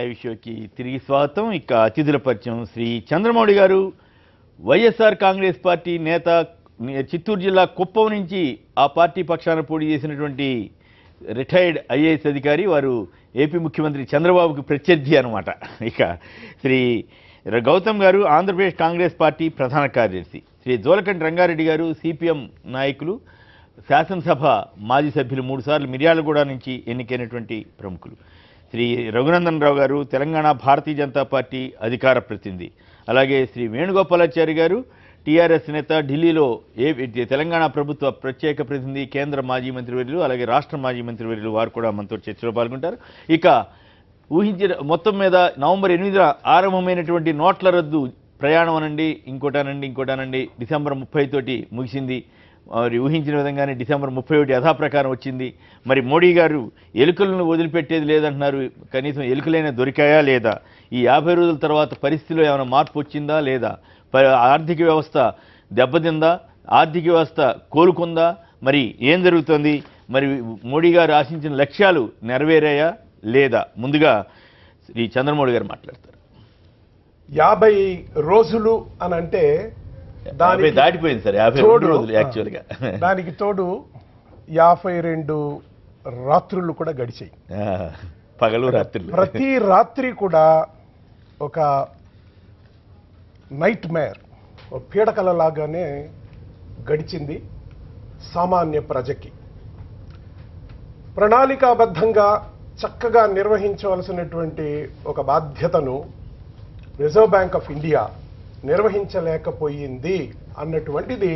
Live షోకి తిరిగి స్వాగతం. ఇక అతిథుల పరిచయం. శ్రీ చంద్రమౌళి గారు, వైఎస్ఆర్ కాంగ్రెస్ పార్టీ నేత, చిత్తూరు జిల్లా కుప్పం నుంచి ఆ పార్టీ పక్షాన పోటీ చేసినటువంటి రిటైర్డ్ ఐఏఎస్ అధికారి. వారు ఏపీ ముఖ్యమంత్రి చంద్రబాబుకి ప్రత్యర్థి అనమాట. ఇక శ్రీ గౌతమ్ గారు, ఆంధ్రప్రదేశ్ కాంగ్రెస్ పార్టీ ప్రధాన కార్యదర్శి. శ్రీ జోలకంటి రంగారెడ్డి గారు, సిపిఎం నాయకులు, శాసనసభ మాజీ సభ్యులు, 3 సార్లు మిర్యాలగూడ నుంచి ఎన్నికైనటువంటి ప్రముఖులు. శ్రీ రఘునందన్ రావు గారు, తెలంగాణ భారతీయ జనతా పార్టీ అధికార ప్రతినిధి. అలాగే శ్రీ వేణుగోపాలాచారి గారు, టీఆర్ఎస్ నేత, ఢిల్లీలో తెలంగాణ ప్రభుత్వ ప్రత్యేక ప్రతినిధి, కేంద్ర మాజీ మంత్రివర్యులు, అలాగే రాష్ట్ర మాజీ మంత్రివర్యులు. వారు కూడా మనతో చర్చలో పాల్గొంటారు. ఇక ఊహించిన మొత్తం మీద నవంబర్ 8న ఆరంభమైనటువంటి నోట్ల రద్దు ప్రయాణం అనండి, ఇంకోటానండి డిసెంబర్ 30 తోటి ముగిసింది. మరి ఊహించిన విధంగానే డిసెంబర్ 31 యథాప్రకారం వచ్చింది. మరి మోడీ గారు ఎలుకలను వదిలిపెట్టేది లేదంటున్నారు. కనీసం ఎలుకలైనా దొరికాయా లేదా? ఈ 50 రోజుల తర్వాత పరిస్థితిలో ఏమైనా మార్పు వచ్చిందా లేదా? ఆర్థిక వ్యవస్థ దెబ్బతిందా? ఆర్థిక వ్యవస్థ కోలుకుందా? మరి ఏం జరుగుతుంది? మరి మోడీ గారు ఆశించిన లక్ష్యాలు నెరవేరాయా లేదా? ముందుగా శ్రీ చంద్రమౌళి గారు మాట్లాడతారు. 50 రోజులు అని అంటే దాటిపోయింది సార్, 52 రోజులు యాక్చువల్గా. దానికి తోడు 52 రాత్రులు కూడా గడిచాయి. పగలు రాత్రులు, ప్రతి రాత్రి కూడా ఒక నైట్ మేర్, పీడకల లాగానే గడిచింది సామాన్య ప్రజకి. ప్రణాళికాబద్ధంగా చక్కగా నిర్వహించవలసినటువంటి ఒక బాధ్యతను రిజర్వ్ బ్యాంక్ ఆఫ్ ఇండియా నిర్వహించలేకపోయింది అన్నటువంటిది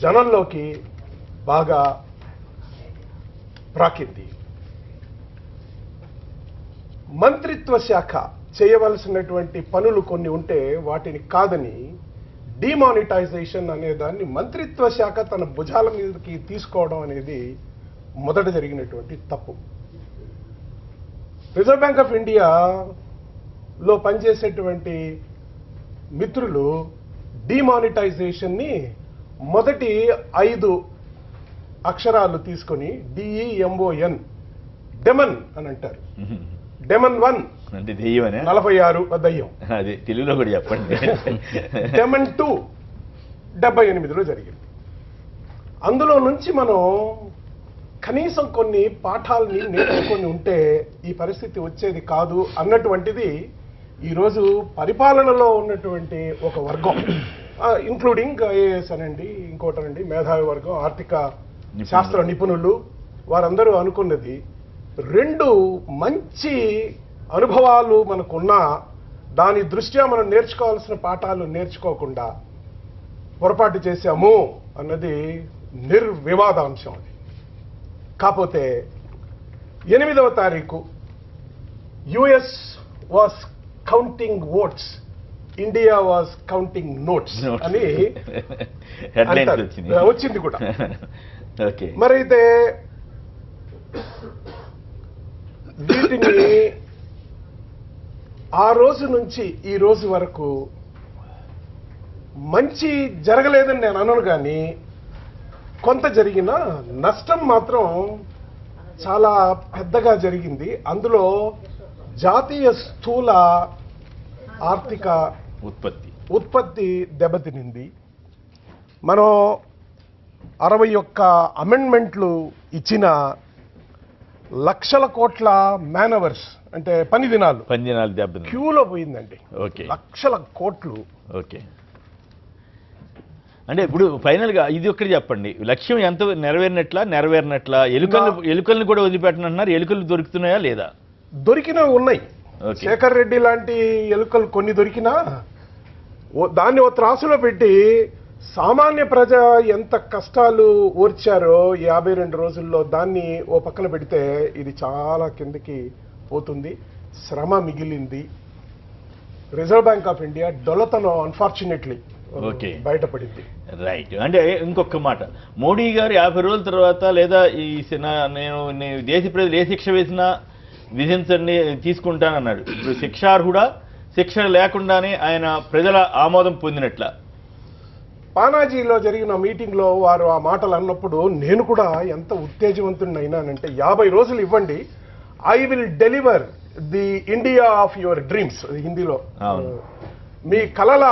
జనంలోకి బాగా ప్రాకింది. మంత్రిత్వ శాఖ చేయవలసినటువంటి పనులు కొన్ని ఉంటే వాటిని కాదని డిమానిటైజేషన్ అనే దాన్ని మంత్రిత్వ శాఖ తన భుజాల మీదకి తీసుకోవడం అనేది మొదట జరిగినటువంటి తప్పు. రిజర్వ్ బ్యాంక్ ఆఫ్ ఇండియాలో పనిచేసేటువంటి మిత్రులు డిమానిటైజేషన్ని మొదటి 5 అక్షరాలు తీసుకొని DEMON, డెమన్ అని అంటారు. డెమన్ 1 అంటే దెయ్యమనే, 46 దయ్యం. అదే తెలుగులో కూడా చెప్పండి. డెమన్ 2 78లో జరిగింది. అందులో నుంచి మనం కనీసం కొన్ని పాఠాలని నేర్చుకొని ఉంటే ఈ పరిస్థితి వచ్చేది కాదు అన్నటువంటిది ఈరోజు పరిపాలనలో ఉన్నటువంటి ఒక వర్గం, ఇంక్లూడింగ్ ఐఏఎస్ అనండి, ఇంకోటనండి, మేధావి వర్గం, ఆర్థిక శాస్త్ర నిపుణులు, వారందరూ అనుకున్నది 2 మంచి అనుభవాలు మనకున్నా దాని దృష్ట్యా మనం నేర్చుకోవాల్సిన పాఠాలు నేర్చుకోకుండా పొరపాటు చేశాము అన్నది నిర్వివాదాంశం. అది కాకపోతే 8వ తారీఖు US was counting votes, India was counting notes అని వచ్చింది కూడా. మరైతే వీటిని ఆ రోజు నుంచి ఈ రోజు వరకు మంచి జరగలేదని నేను అనను, కానీ కొంత జరిగిన నష్టం మాత్రం చాలా పెద్దగా జరిగింది. అందులో జాతీయ స్థూల ఆర్థిక ఉత్పత్తి దెబ్బతినింది. మనం 61 అమెండ్మెంట్లు ఇచ్చిన లక్షల కోట్ల మ్యానవర్స్ అంటే పని దినాలు క్యూలో పోయిందండి. లక్షల కోట్లు. ఓకే, అంటే ఇప్పుడు ఫైనల్గా ఇది ఒక్కటి చెప్పండి, లక్ష్యం ఎంత నెరవేరినట్లా? ఎలుకలను కూడా వదిలిపెట్టనంటున్నారు. ఎలుకలు దొరుకుతున్నాయా లేదా? దొరికినవి ఉన్నాయి. శేఖర్ రెడ్డి లాంటి ఎలుకలు కొన్ని దొరికినా దాన్ని ఓ త్రాసులో పెట్టి సామాన్య ప్రజ ఎంత కష్టాలు ఓర్చారో 52 రోజుల్లో దాన్ని ఓ పక్కన పెడితే ఇది చాలా కిందకి పోతుంది. శ్రమ మిగిలింది. రిజర్వ్ బ్యాంక్ ఆఫ్ ఇండియా డొలతనం అన్ఫార్చునేట్లీ బయటపడింది. రైట్. అంటే ఇంకొక మాట, మోడీ గారు 50 రోజుల తర్వాత లేదా ఈ నేను దేశ ప్రజలు ఏ శిక్ష వేసినా విధించండి తీసుకుంటానన్నాడు. ఇప్పుడు శిక్షార్హుడా, శిక్ష లేకుండానే ఆయన ప్రజల ఆమోదం పొందినట్ల? పానాజీలో జరిగిన మీటింగ్లో వారు ఆ మాటలు అన్నప్పుడు నేను కూడా ఎంత ఉత్తేజవంతుడినైనానంటే 50 రోజులు ఇవ్వండి, I will deliver the India of your dreams హిందీలో. అవును. మీ కలల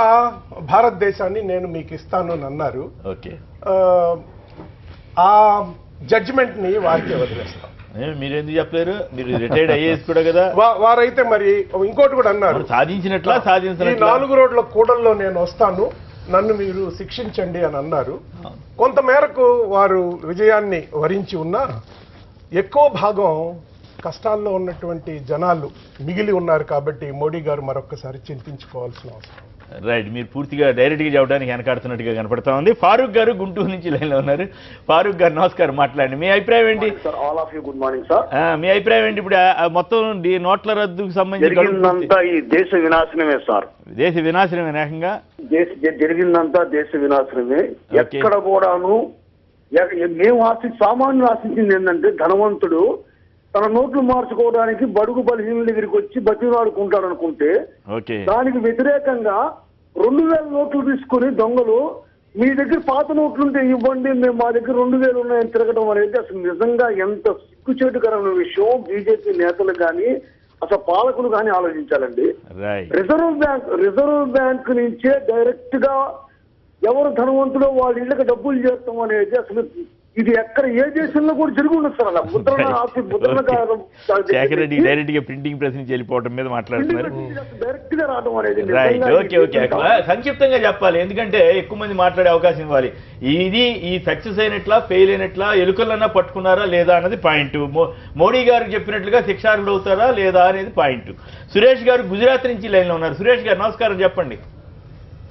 భారతదేశాన్ని నేను మీకు ఇస్తాను అని అన్నారు. ఓకే. ఆ జడ్జిమెంట్ ని వారికి వదిలేస్తాం. మీరు ఎందుకు చెప్పలేరు? మీరు రిటైర్డ్ ఐఏఎస్ కూడా కదా. వారైతే మరి ఇంకోటి కూడా అన్నారు, సాధించినట్లా ఈ సాధించినట్లా 4 రోడ్ల కూడల్లో నేను వస్తాను, నన్ను మీరు శిక్షించండి అని అన్నారు. కొంత మేరకు వారు విజయాన్ని వరించి ఉన్నా ఎక్కువ భాగం కష్టాల్లో ఉన్నటువంటి జనాలు మిగిలి ఉన్నారు. కాబట్టి మోడీ గారు మరొకసారి చింతించుకోవాల్సిన అవసరం. రైట్. మీరు పూర్తిగా డైరెక్ట్గా చెప్పడానికి వెనకాడుతున్నట్టుగా కనపడతా ఉంది. ఫారూక్ గారు గుంటూరు నుంచి లైన్లో ఉన్నారు. ఫారూక్ గారు నమస్కారం, మాట్లాడండి. మీ అభిప్రాయం ఏంటి? Good morning sir. మీ అభిప్రాయం ఏంటి? ఇప్పుడు మొత్తం నోట్ల రద్దుకు సంబంధించి జరిగిందంతా ఈ దేశ వినాశనమే సార్. దేశ వినాశనమే ఏకంగా జరిగిందంతా దేశ వినాశనమే. ఎక్కడ కూడాను మేము సామాన్యులు ఆశించింది ఏంటంటే, ధనవంతుడు తన నోట్లు మార్చుకోవడానికి బడుగు బలహీనుల దగ్గరికి వచ్చి బతిలాడుకుంటాడు అనుకుంటే, దానికి వ్యతిరేకంగా 2000 నోట్లు తీసుకుని దొంగలు మీ దగ్గర పాత నోట్లుంటే ఇవ్వండి, మేము మా దగ్గర 2000 ఉన్నాయని తిరగడం అనేది అసలు నిజంగా ఎంత సిగ్గుచేటుకరమైన విషయం. బీజేపీ నేతలు కానీ అసలు పాలకులు కానీ ఆలోచించాలండి. రిజర్వ్ బ్యాంక్ నుంచే డైరెక్ట్ గా ఎవరు ధనవంతులో వాళ్ళ ఇళ్ళకి డబ్బులు చేస్తాం అనేది అసలు ఇది ఎక్కడ ఏ దేశంలో కూడా జరిగి ఉండదు సార్. అలా డైరెక్ట్ గా ప్రింటింగ్ ప్రెస్ నుంచి వెళ్ళిపోవడం మీద మాట్లాడుతున్నారు. డైరెక్ట్ గా రావడం అనేది. సంక్షిప్తంగా చెప్పాలి, ఎందుకంటే ఎక్కువ మంది మాట్లాడే అవకాశం ఇవ్వాలి. ఈ సక్సెస్ అయినట్లా ఫెయిల్ అయినట్లా ఎలుకలన్నా పట్టుకున్నారా లేదా అన్నది పాయింట్. మోడీ గారు చెప్పినట్లుగా శిక్షార్హులు అవుతారా లేదా అనేది పాయింట్. సురేష్ గారు గుజరాత్ నుంచి లైన్ లో ఉన్నారు. సురేష్ గారు నమస్కారం, చెప్పండి.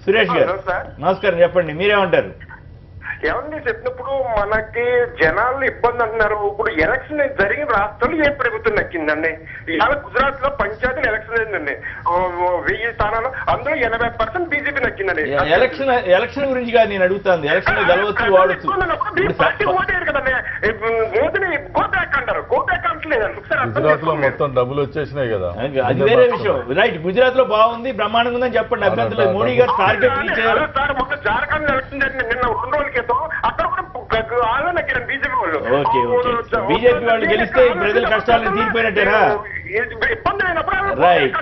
సురేష్ గారు నమస్కారం, చెప్పండి, మీరేమంటారు? ఏమని చెప్పినప్పుడు మనకి జనాలు ఇబ్బంది అంటున్నారు. ఇప్పుడు ఎలక్షన్ జరిగిన రాష్ట్రాలు ఏ ప్రభుత్వం నక్కిందండి? ఇవాళ గుజరాత్ లో పంచాయతీ ఎలక్షన్ అయిందండి. 1000 స్థానాలు, అందులో 80% బీజేపీ నక్కిందండి. ఎలక్షన్ గురించి కాదు నేను అడుగుతాను. ఎలక్షన్ లో గెలవచ్చు, వాడచ్చు. పార్టీ ఓటేరు కదండి. మోదీని గోబ్యాక్ అంటారు, గోబ్యాక్ అంటలేదండి. గుజరాత్ లో మొత్తం డబ్బులు వచ్చేసినాయి కదా, అది వేరే విషయం. రైట్, గుజరాత్ లో బాగుంది, బ్రహ్మాండంగా ఉందని చెప్పండి, అభ్యంతరం లేదు. మోడీ గారు టార్గెట్ రీచ్ అయ్యారు సార్. మొన్న జార్ఖండ్ ఎలక్షన్ జరిగింది నిన్న 2 రోజుల క్రితం. అక్కడ కూడా వాళ్ళే నక్కారు బీజేపీ వాళ్ళు. బీజేపీ వాళ్ళు గెలిస్తే ప్రజల కష్టాలను తీరిపోయినట్టేనా? ఇబ్బంది అయినప్పుడు రైట్,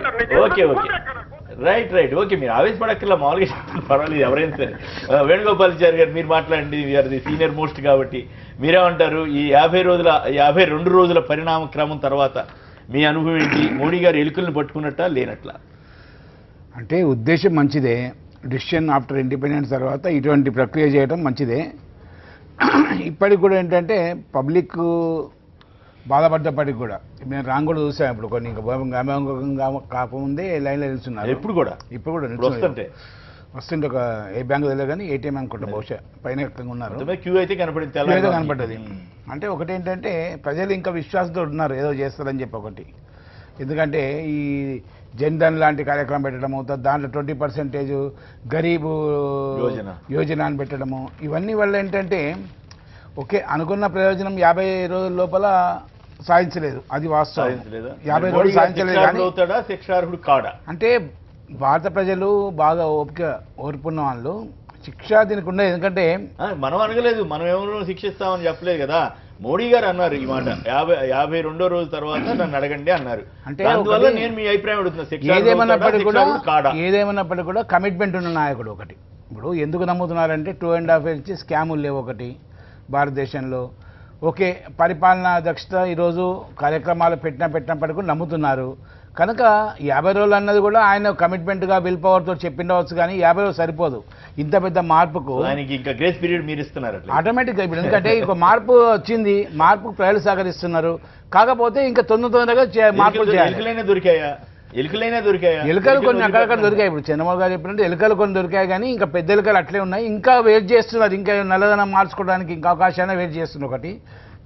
ఓకే. రైట్. ఓకే, మీరు ఆవేశపడక్కర్లా, మామూలుగా చెప్తాను, పర్వాలేదు, ఎవరైనా సరే. వేణుగోపాలాచారి గారు మీరు మాట్లాడండి, వీఆర్ ది సీనియర్ మోస్ట్ కాబట్టి మీరేమంటారు? ఈ 52 రోజుల పరిణామ క్రమం తర్వాత మీ అనుభవం ఏంటి? మోడీ గారు ఎలుకలను పట్టుకున్నట్టా లేనట్లా? అంటే ఉద్దేశం మంచిదే. డిసిషన్ ఆఫ్టర్ ఇండిపెండెన్స్ తర్వాత ఇటువంటి ప్రక్రియ చేయడం మంచిదే. ఇప్పటికి కూడా ఏంటంటే పబ్లిక్ బాధపడ్డప్పటికి కూడా నేను రాంగ్ కూడా చూసాను. ఇప్పుడు కొన్ని ఇంకా కాకముందే లైన్లో నిలుస్తున్నారు. ఇప్పుడు కూడా వస్తుంటే ఒక ఏ బ్యాంకు తెలియదు కానీ ఏటీఎం అనుకుంటా, బహుశా పైన ఉన్నారు. క్యూ అయితే కనపడ్డది. అంటే ఒకటి ఏంటంటే ప్రజలు ఇంకా విశ్వాసంతో ఉన్నారు ఏదో చేస్తారని చెప్పి ఒకటి. ఎందుకంటే ఈ జన్ధన్ లాంటి కార్యక్రమం పెట్టడం అవుతుంది, దాంట్లో 20% గరీబు యోజన అని పెట్టడము, ఇవన్నీ వల్ల ఏంటంటే ఓకే అనుకున్న ప్రయోజనం 50 రోజుల లోపల సాధించలేదు, అది వాస్తవం. 50 రోజులు సాధించలేదు కానీ అంటే భారత ప్రజలు బాగా ఓర్పున్న వాళ్ళు శిక్ష దీనికి ఉండదు. ఎందుకంటే మనం అనగలేదు, మనం ఎవరు శిక్షిస్తామని చెప్పలేదు కదా. మోడీ గారు అన్నారు ఈ మాట, 52వ రోజు తర్వాత నన్ను అడగండి అన్నారు. అంటే అందువల్ల నేను మీ అభిప్రాయం అడుగుతున్నా. ఏదేమన్నప్పటికీ కూడా కమిట్మెంట్ ఉన్న నాయకుడు ఒకటి. ఇప్పుడు ఎందుకు నమ్ముతున్నారంటే 2.5 years నుంచి స్కాములు లేవు ఒకటి భారతదేశంలో. ఓకే, పరిపాలనా దక్షత ఈరోజు కార్యక్రమాలు పెట్టినప్పటికీ కూడా నమ్ముతున్నారు కనుక 50 రోజులు అన్నది కూడా ఆయన కమిట్మెంట్గా విల్ పవర్తో చెప్పిండవచ్చు. కానీ 50 రోజులు సరిపోదు ఇంత పెద్ద మార్పుకు. ఇంకా గ్రేస్ పీరియడ్ మీరు ఇస్తున్నారు ఆటోమేటిక్గా. ఇప్పుడు ఎందుకంటే ఇంకో మార్పు వచ్చింది, మార్పుకు ప్రజలు సహకరిస్తున్నారు. కాకపోతే ఇంకా తొందరగా మార్పులు చేయాలి. ఎలుకలు కొన్ని అక్కడక్కడ దొరికాయి. ఇప్పుడు చంద్రబాబు గారు చెప్పినట్టు ఎలుకలు కొన్ని దొరికాయి కానీ ఇంకా పెద్ద ఎలుకలు అట్లే ఉన్నాయి. ఇంకా వెయిట్ చేస్తున్నారు, ఇంకా నల్లదనం మార్చుకోవడానికి ఇంకా అవకాశాన్ని వెయిట్ చేస్తున్నారు ఒకటి.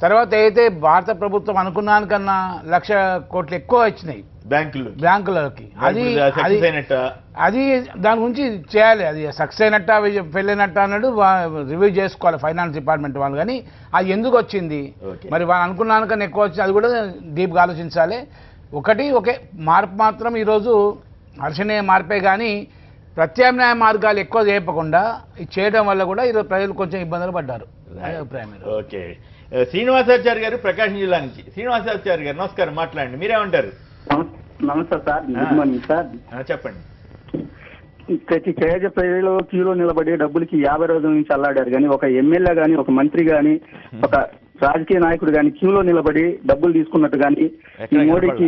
తర్వాత అయితే భారత ప్రభుత్వం అనుకున్నానికన్నా 1,00,000 కోట్లు ఎక్కువ వచ్చినాయి బ్యాంకులకి. అది దాని గురించి చేయాలి. అది సక్సెస్ అయినట్ట ఫెయిల్ అయినట్ట అన్నాడు రివ్యూ చేసుకోవాలి ఫైనాన్స్ డిపార్ట్మెంట్ వాళ్ళు. కానీ అది ఎందుకు వచ్చింది, మరి వాళ్ళు అనుకున్నానికన్నా ఎక్కువ వచ్చింది, అది కూడా డీప్గా ఆలోచించాలి. ఒకే మార్పు మాత్రం ఈరోజు హర్షణీయ మార్పే కానీ ప్రత్యామ్నాయ మార్గాలు ఎక్కువ చేయకుండా చేయడం వల్ల కూడా ఈరోజు ప్రజలు కొంచెం ఇబ్బందులు పడ్డారు. అభిప్రాయం. ఓకే, శ్రీనివాసాచారి గారు ప్రకాశం జిల్లా నుంచి. శ్రీనివాసాచారి గారు నమస్కారం, మాట్లాడండి, మీరేమంటారు? నమస్తే సార్, గుడ్ మార్నింగ్ సార్. చెప్పండి. ప్రతి పేద ప్రజలు క్యూలో నిలబడి డబ్బులకి 50 రోజుల నుంచి అల్లాడారు కానీ ఒక ఎమ్మెల్యే కానీ ఒక మంత్రి కానీ ఒక రాజకీయ నాయకుడు కానీ క్యూలో నిలబడి డబ్బులు తీసుకున్నట్టు కానీ ఈ మోడీకి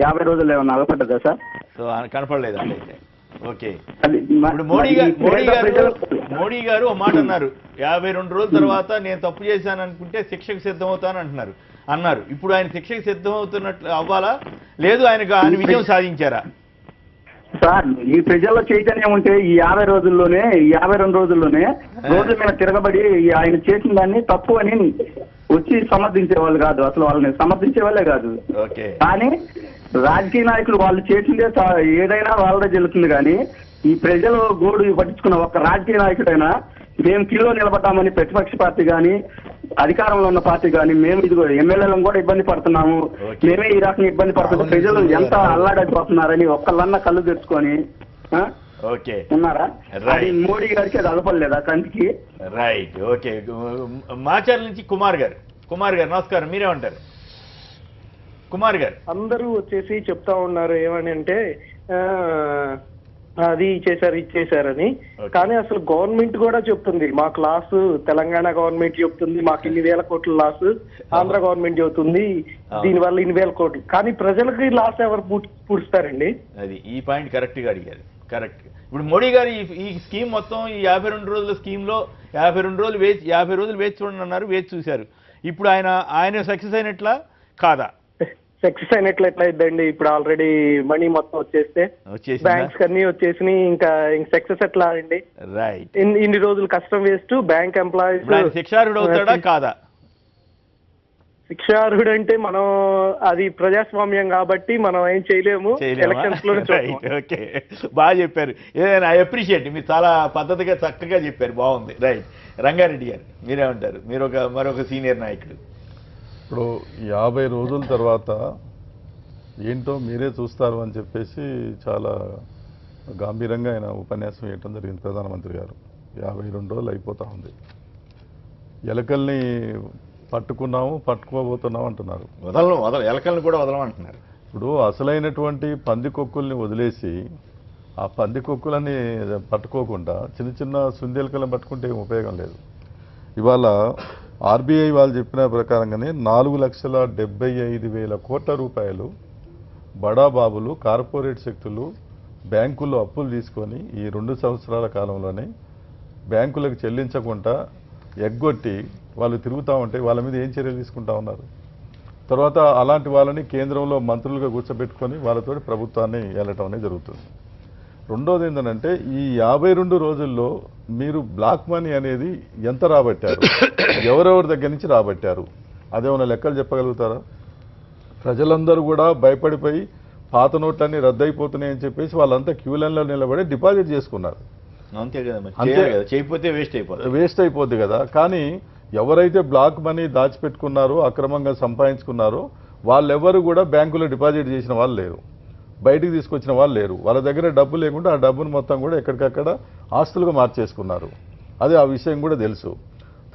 50 రోజులు ఏమన్నా అలపడ్డదా సార్? సో కనపడలేదు అయితే. ఓకే, అది ఇప్పుడు మోడీ గారు ఒక మాట అన్నారు, 52 రోజుల తర్వాత నేను తప్పు చేశాను అనుకుంటే శిక్షకు సిద్ధమవుతాను అన్నారు. ఇప్పుడు ఆయన శిక్షకు సిద్ధమవుతున్నట్లు అవ్వాలా, లేదు ఆయన విజయం సాధించారా? సార్, ఈ ప్రజల్లో చైతన్యం ఉంటే ఈ 52 రోజుల్లోనే రోడ్ల మీద తిరగబడి ఆయన చేసిన దాన్ని తప్పు అని వచ్చి సమర్థించే వాళ్ళు కాదు, అసలు వాళ్ళని సమర్థించే వాళ్ళే కాదు. కానీ రాజకీయ నాయకులు వాళ్ళు చేసిందే ఏదైనా వాళ్ళదే జరుగుతుంది. కానీ ఈ ప్రజలు గోడు పట్టించుకున్న ఒక్క రాజకీయ నాయకుడైనా మేము కిలో నిలబడ్డామని ప్రతిపక్ష పార్టీ కానీ అధికారంలో ఉన్న పార్టీ కానీ మేము ఇదిగో ఎమ్మెల్యేలను కూడా ఇబ్బంది పడుతున్నాము, మేమే ఈ రకంగా ఇబ్బంది పడుతుంటే ప్రజలు ఎంత అల్లాడైపోతున్నారని ఒక్కళ్ళన్నా కళ్ళు తెచ్చుకొని ఉన్నారా? అది మోడీ గారికి అది అలపలేదా కంటికి? రైట్. ఓకే, మాచర్ల నుంచి కుమార్ గారు నమస్కారం, మీరేమంటారు? కుమార్ గారు, అందరూ వచ్చేసి చెప్తా ఉన్నారు ఏమని అంటే అది ఇచ్చేశారని. కానీ అసలు గవర్నమెంట్ కూడా చెప్తుంది మాకు లాస్, తెలంగాణ గవర్నమెంట్ చెప్తుంది మాకు ఇన్ని వేల కోట్ల లాస్, ఆంధ్ర గవర్నమెంట్ చెబుతుంది దీనివల్ల ఇన్ని వేల కోట్లు. కానీ ప్రజలకి లాస్ ఎవరు పూడుస్తారండి? అది ఈ పాయింట్ కరెక్ట్ గా అడిగారు. కరెక్ట్. ఇప్పుడు మోడీ గారు ఈ స్కీమ్ మొత్తం ఈ 52 రోజుల స్కీమ్ లో 50 రోజులు వేచి చూడండి అన్నారు, వేచి చూశారు. ఇప్పుడు ఆయన సక్సెస్ అయినట్లా కాదా? సక్సెస్ అయినట్లు ఎట్లా అయిద్దండి? ఇప్పుడు ఆల్రెడీ మనీ మొత్తం వచ్చేస్తే బ్యాంక్స్ అన్ని వచ్చేసినాయి, ఇంకా సక్సెస్ ఎట్లా అండి? రైట్. ఇన్ని రోజులు కష్టం వేస్ట్. బ్యాంక్ ఎంప్లాయీస్ శిక్షార్హుడు అవుతాడా కాదా? శిక్షార్హుడు అంటే మనం అది ప్రజాస్వామ్యం కాబట్టి మనం ఏం చేయలేము. ఎలక్షన్స్ లో ఓకే, బాగా చెప్పారు. ఐ అప్రిషియేట్, మీరు చాలా పద్ధతిగా చక్కగా చెప్పారు, బాగుంది. రైట్. రంగారెడ్డి గారు మీరేమంటారు? మీరు మరొక సీనియర్ నాయకుడు. ఇప్పుడు 50 రోజుల తర్వాత ఏంటో మీరే చూస్తారు అని చెప్పేసి చాలా గంభీరంగా ఆయన ఉపన్యాసం ఇవ్వడం జరిగింది ప్రధానమంత్రి గారు. 52 రోజులు అయిపోతూ ఉంది. ఎలకల్ని పట్టుకోబోతున్నాం అంటున్నారు. ఎలకల్ని కూడా వదలమంటున్నారు. ఇప్పుడు అసలైనటువంటి పందికొక్కుల్ని వదిలేసి ఆ పందికొక్కులని పట్టుకోకుండా చిన్న చిన్న సుందెలకలను పట్టుకుంటే ఉపయోగం లేదు. ఇవాళ ఆర్బీఐ వాళ్ళు చెప్పిన ప్రకారంగానే 4,75,000 కోట్ల రూపాయలు బడాబాబులు, కార్పొరేట్ శక్తులు బ్యాంకుల్లో అప్పులు తీసుకొని ఈ 2 సంవత్సరాల కాలంలోనే బ్యాంకులకు చెల్లించకుండా ఎగ్గొట్టి వాళ్ళు తిరుగుతూ ఉంటే వాళ్ళ మీద ఏం చర్యలు తీసుకుంటా ఉన్నారు? తర్వాత అలాంటి వాళ్ళని కేంద్రంలో మంత్రులుగా కూర్చోబెట్టుకొని వాళ్ళతో ప్రభుత్వాన్ని వెళ్ళటం అనేది జరుగుతుంది. రెండోది ఏంటంటే ఈ 52 రోజుల్లో మీరు బ్లాక్ మనీ అనేది ఎంత రాబట్టారు, ఎవరెవరి దగ్గర నుంచి రాబట్టారు, అదేమన్నా లెక్కలు చెప్పగలుగుతారా? ప్రజలందరూ కూడా భయపడిపోయి పాత నోట్లన్నీ రద్దయిపోతున్నాయని చెప్పేసి వాళ్ళంతా క్యూ లైన్లో నిలబడి డిపాజిట్ చేసుకున్నారు. అంతే కదా, చేయకపోతే వేస్ట్ అయిపోద్ది కదా. కానీ ఎవరైతే బ్లాక్ మనీ దాచిపెట్టుకున్నారో, అక్రమంగా సంపాదించుకున్నారో వాళ్ళెవరు కూడా బ్యాంకులో డిపాజిట్ చేసిన వాళ్ళు లేరు, బయటికి తీసుకొచ్చిన వాళ్ళు లేరు. వాళ్ళ దగ్గర డబ్బు లేకుండా ఆ డబ్బును మొత్తం కూడా ఎక్కడికక్కడ ఆస్తులుగా మార్చేసుకున్నారు. అదే ఆ విషయం కూడా తెలుసు.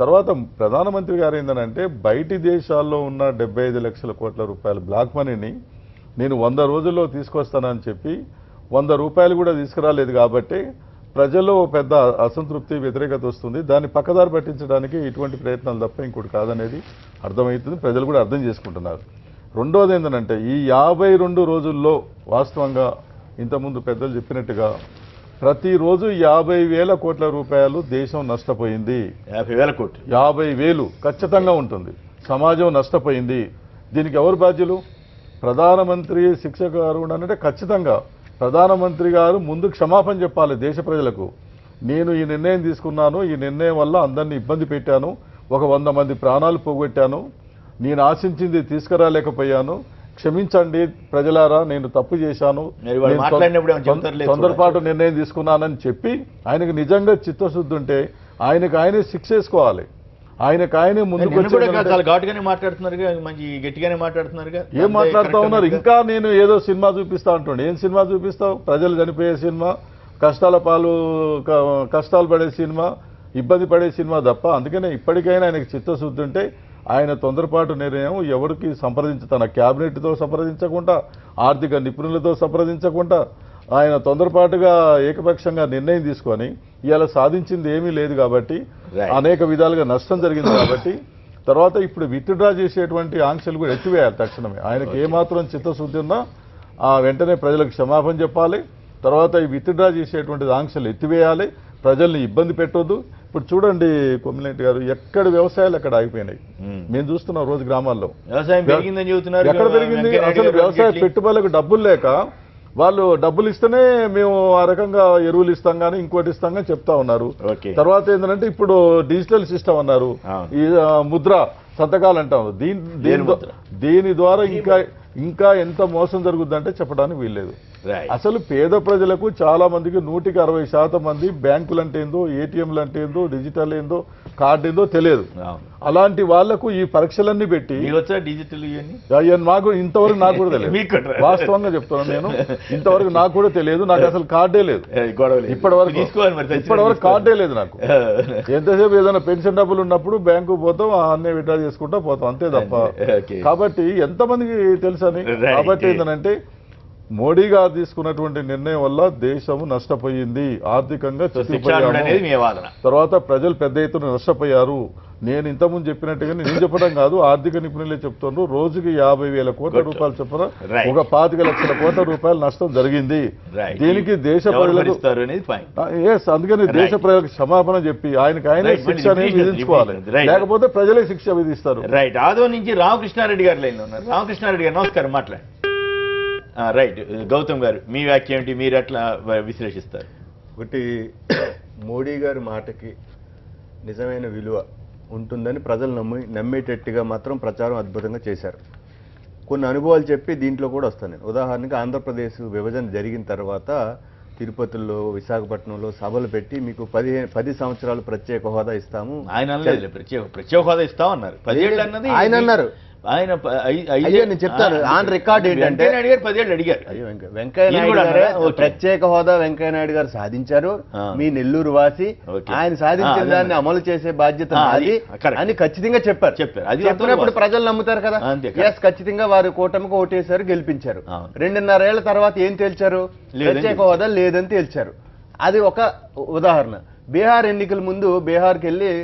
తర్వాత ప్రధానమంత్రి గారు ఏంటంటే బయటి దేశాల్లో ఉన్న 75 లక్షల కోట్ల రూపాయల బ్లాక్ మనీని నేను 100 రోజుల్లో తీసుకొస్తానని చెప్పి 100 రూపాయలు కూడా తీసుకురాలేదు. కాబట్టి ప్రజల్లో పెద్ద అసంతృప్తి, వ్యతిరేకత వస్తుంది. దాన్ని పక్కదారి పట్టించడానికి ఇటువంటి ప్రయత్నాలు తప్ప ఇంకోటి కాదనేది అర్థమవుతుంది, ప్రజలు కూడా అర్థం చేసుకుంటున్నారు. రెండోది ఏంటంటే ఈ 52 రోజుల్లో వాస్తవంగా ఇంతకుముందు పెద్దలు చెప్పినట్టుగా ప్రతిరోజు 50,000 కోట్ల రూపాయలు దేశం నష్టపోయింది. 50,000 కోట్లు, 50,000 ఖచ్చితంగా ఉంటుంది. సమాజం నష్టపోయింది. దీనికి ఎవరు బాధ్యులు? ప్రధానమంత్రి శిక్షకు అర్హుడు అంటే ఖచ్చితంగా ప్రధానమంత్రి గారు ముందు క్షమాపణ చెప్పాలి దేశ ప్రజలకు. నేను ఈ నిర్ణయం తీసుకున్నాను, ఈ నిర్ణయం వల్ల అందరినీ ఇబ్బంది పెట్టాను, ఒక 100 మంది ప్రాణాలు పోగొట్టాను, నేను ఆశించింది తీసుకురాలేకపోయాను, క్షమించండి ప్రజలారా, నేను తప్పు చేశాను, తొందరపాటు నిర్ణయం తీసుకున్నానని చెప్పి ఆయనకు నిజంగా చిత్తశుద్ధి ఉంటే ఆయనకు ఆయనే శిక్ష వేసుకోవాలి. ఆయనకు ఆయనే ముందుకు గట్టిగానే మాట్లాడుతున్నారు. ఏం మాట్లాడుతూ ఉన్నారు? ఇంకా నేను ఏదో సినిమా చూపిస్తా అంటుండే. ఏం సినిమా చూపిస్తావు? ప్రజలు చనిపోయే సినిమా, కష్టాలు పడే సినిమా, ఇబ్బంది పడే సినిమా తప్ప. అందుకనే ఇప్పటికైనా ఆయనకు చిత్తశుద్ధి ఉంటే ఆయన తొందరపాటు నిర్ణయం ఎవరికి తన క్యాబినెట్తో సంప్రదించకుండా, ఆర్థిక నిపుణులతో సంప్రదించకుండా ఆయన తొందరపాటుగా ఏకపక్షంగా నిర్ణయం తీసుకొని ఇవాళ సాధించింది ఏమీ లేదు కాబట్టి, అనేక విధాలుగా నష్టం జరిగింది కాబట్టి, తర్వాత ఇప్పుడు విత్డ్రా చేసేటువంటి ఆంక్షలు కూడా ఎత్తివేయాలి తక్షణమే. ఆయనకి ఏమాత్రం చిత్తశుద్ధి ఉన్నా వెంటనే ప్రజలకు క్షమాపణ చెప్పాలి. తర్వాత ఈ విత్డ్రా చేసేటువంటి ఆంక్షలు ఎత్తివేయాలి, ప్రజల్ని ఇబ్బంది పెట్టొద్దు. ఇప్పుడు చూడండి కొమ్మినేటి గారు, ఎక్కడ వ్యవసాయాలు అక్కడ ఆగిపోయినాయి. మేము చూస్తున్నాం రోజు గ్రామాల్లో వ్యవసాయం పెరిగిందని చెబుతున్నారు. ఎక్కడ పెరిగింది? అసలు వ్యవసాయ పెట్టుబడులకు డబ్బులు లేక వాళ్ళు డబ్బులు ఇస్తేనే మేము ఆ రకంగా ఎరువులు ఇస్తాం కానీ ఇంకోటి ఇస్తాం కానీ చెప్తా ఉన్నారు. తర్వాత ఏంటంటే ఇప్పుడు డిజిటల్ సిస్టమ్ అన్నారు, ఈ ముద్ర సంతకాలు అంటాం. దీని ద్వారా ఇంకా ఎంత మోసం జరుగుద్దంటే చెప్పడానికి వీల్లేదు. అసలు పేద ప్రజలకు చాలా మందికి 160% మంది బ్యాంకులు అంటే ఏందో, ఏటీఎంలు అంటే ఏందో, డిజిటల్ ఏందో, కార్డు ఏందో తెలియదు. అలాంటి వాళ్లకు ఈ పరీక్షలన్నీ పెట్టి డిజిటల్ నాకు ఇంతవరకు నాకు కూడా తెలియదు. వాస్తవంగా చెప్తున్నాను, నేను ఇంతవరకు నాకు కూడా తెలియదు. నాకు అసలు కార్డే లేదు ఇప్పటివరకు కార్డే లేదు నాకు. ఎంతసేపు ఏదైనా పెన్షన్ డబ్బులు ఉన్నప్పుడు బ్యాంకు పోతాం, అన్నీ విత్డ్రా చేసుకుంటా పోతాం, అంతే తప్ప. కాబట్టి ఎంతమందికి తెలుసని. కాబట్టి ఏంటంటే మోడీ గారు తీసుకున్నటువంటి నిర్ణయం వల్ల దేశము నష్టపోయింది, ఆర్థికంగా తర్వాత ప్రజలు పెద్ద ఎత్తున నష్టపోయారు. నేను ఇంతకుముందు చెప్పినట్టుగా నేను చెప్పడం కాదు, ఆర్థిక నిపుణులే చెప్తున్నారు. రోజుకి 50,000 కోట్ల రూపాయలు చొప్పున ఒక 25 లక్షల కోట్ల రూపాయల నష్టం జరిగింది. దీనికి దేశ ప్రజలకు అందుకని దేశ ప్రజలకు క్షమాపణ చెప్పి ఆయనే శిక్ష అనేది విధించుకోవాలి, లేకపోతే ప్రజలే శిక్ష విధిస్తారు. రైట్. ఆదో నుంచి రామకృష్ణారెడ్డి గారు లైన్లో ఉన్నారు. రామకృష్ణారెడ్డి గారు నమస్కారం, మాట్లాడండి. రైట్. గౌతమ్ గారు, మీ వ్యాఖ్య ఏమిటి? మీరు ఎట్లా విశ్లేషిస్తారు? ఒకటి, మోడీ గారి మాటకి నిజమైన విలువ ఉంటుందని ప్రజలు నమ్మేటట్టుగా మాత్రం ప్రచారం అద్భుతంగా చేశారు. కొన్ని అనుభవాలు చెప్పి దీంట్లో కూడా వస్తాను నేను. ఉదాహరణకి ఆంధ్రప్రదేశ్ విభజన జరిగిన తర్వాత తిరుపతిలో, విశాఖపట్నంలో సభలు పెట్టి మీకు 10 సంవత్సరాలు ప్రత్యేక హోదా ఇస్తాము. ఆయన ప్రత్యేక హోదా ఇస్తామన్నారు. 10 ఏళ్ళు అన్నది ఆయన అన్నారు. ఆయన నేను చెప్తాను ఆన్ రికార్డ్ ఏంటంటే 10 ఏళ్ళు అడిగారు. వెంకయ్య నాయుడు గారు ప్రత్యేక హోదా వెంకయ్య నాయుడు గారు సాధించారు. మీ నెల్లూరు వాసి, ఆయన సాధించిన దాన్ని అమలు చేసే బాధ్యత నాది అని ఖచ్చితంగా చెప్పారు. చెప్పినప్పుడు ప్రజలు నమ్ముతారు కదా. ఎస్, ఖచ్చితంగా వారు కూటమికి ఓటేశారు, గెలిపించారు. 2.5 ఏళ్ల తర్వాత ఏం తేల్చారు? ప్రత్యేక హోదా లేదని తేల్చారు. అది ఒక ఉదాహరణ. బీహార్ ఎన్నికల ముందు బీహార్కి వెళ్ళి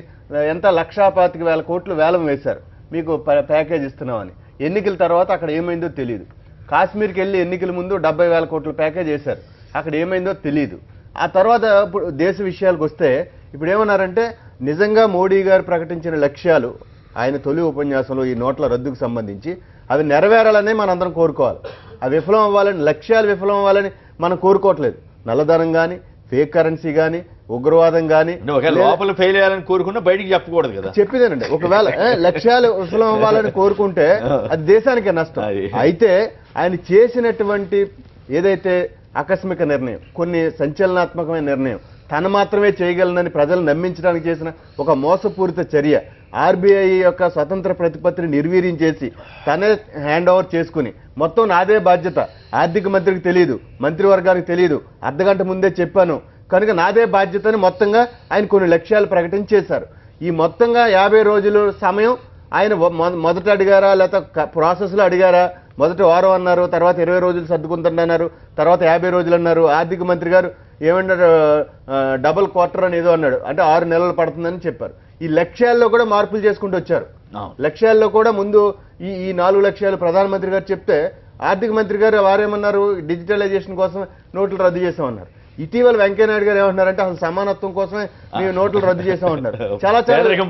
ఎంత 1,25,000 కోట్లు వేలం వేశారు, మీకు ప్యాకేజ్ ఇస్తున్నామని. ఎన్నికల తర్వాత అక్కడ ఏమైందో తెలియదు. కాశ్మీర్కి వెళ్ళి ఎన్నికల ముందు 70,000 కోట్ల ప్యాకేజ్ వేశారు, అక్కడ ఏమైందో తెలియదు. ఆ తర్వాత ఇప్పుడు దేశ విషయాలకు వస్తే ఇప్పుడు ఏమన్నారంటే, నిజంగా మోడీ గారు ప్రకటించిన లక్ష్యాలు ఆయన తొలి ఉపన్యాసంలో ఈ నోట్ల రద్దుకు సంబంధించి అవి నెరవేరాలని మనందరం కోరుకోవాలి. అవి విఫలం అవ్వాలని, లక్ష్యాలు విఫలం అవ్వాలని మనం కోరుకోవట్లేదు. నల్లధనం కానీ, ఫేక్ కరెన్సీ కానీ, ఉగ్రవాదం కానీ లోపల ఫెయిల్ అయ్యాలని కోరుకుంటే బయటికి చెప్పకూడదు కదా. చెప్పిదేనండి, ఒకవేళ లక్ష్యాలు విఫలం అవ్వాలని కోరుకుంటే అది దేశానికి నష్టం. అయితే ఆయన చేసినటువంటి ఏదైతే ఆకస్మిక నిర్ణయం, కొన్ని సంచలనాత్మకమైన నిర్ణయం, తను మాత్రమే చేయగలనని ప్రజలు నమ్మించడానికి చేసిన ఒక మోసపూరిత చర్య, ఆర్బీఐ యొక్క స్వతంత్ర ప్రతిపత్తిని నిర్వీర్యం చేసి తనే హ్యాండ్ ఓవర్ చేసుకుని మొత్తం నాదే బాధ్యత, ఆర్థిక మంత్రికి తెలియదు, మంత్రివర్గానికి తెలియదు, అర్ధగంట ముందే చెప్పాను కనుక నాదే బాధ్యతని మొత్తంగా ఆయన కొన్ని లక్ష్యాలు ప్రకటించేశారు. ఈ మొత్తంగా 50 రోజుల సమయం ఆయన మొదట అడిగారా, లేకపోతే ప్రాసెస్లో అడిగారా? మొదటి వారం అన్నారు, తర్వాత 20 రోజులు సర్దుకుంటున్నారు, తర్వాత 50 రోజులు అన్నారు. ఆర్థిక మంత్రి గారు ఏమన్నారు, డబుల్ క్వార్టర్ అని ఏదో అన్నాడు, అంటే 6 నెలలు పడుతుందని చెప్పారు. ఈ లక్ష్యాల్లో కూడా మార్పులు చేసుకుంటూ వచ్చారు. లక్ష్యాల్లో కూడా ముందు ఈ 4 లక్ష్యాలు ప్రధానమంత్రి గారు చెప్తే ఆర్థిక మంత్రి గారు వారేమన్నారు, డిజిటలైజేషన్ కోసం నోట్లు రద్దు చేసామన్నారు. ఇటీవల వెంకయ్యనాయుడు గారు ఏమంటున్నారంటే అసలు సమానత్వం కోసమే మేము నోట్లు రద్దు చేసామంటున్నారు. చాలా పేదరికం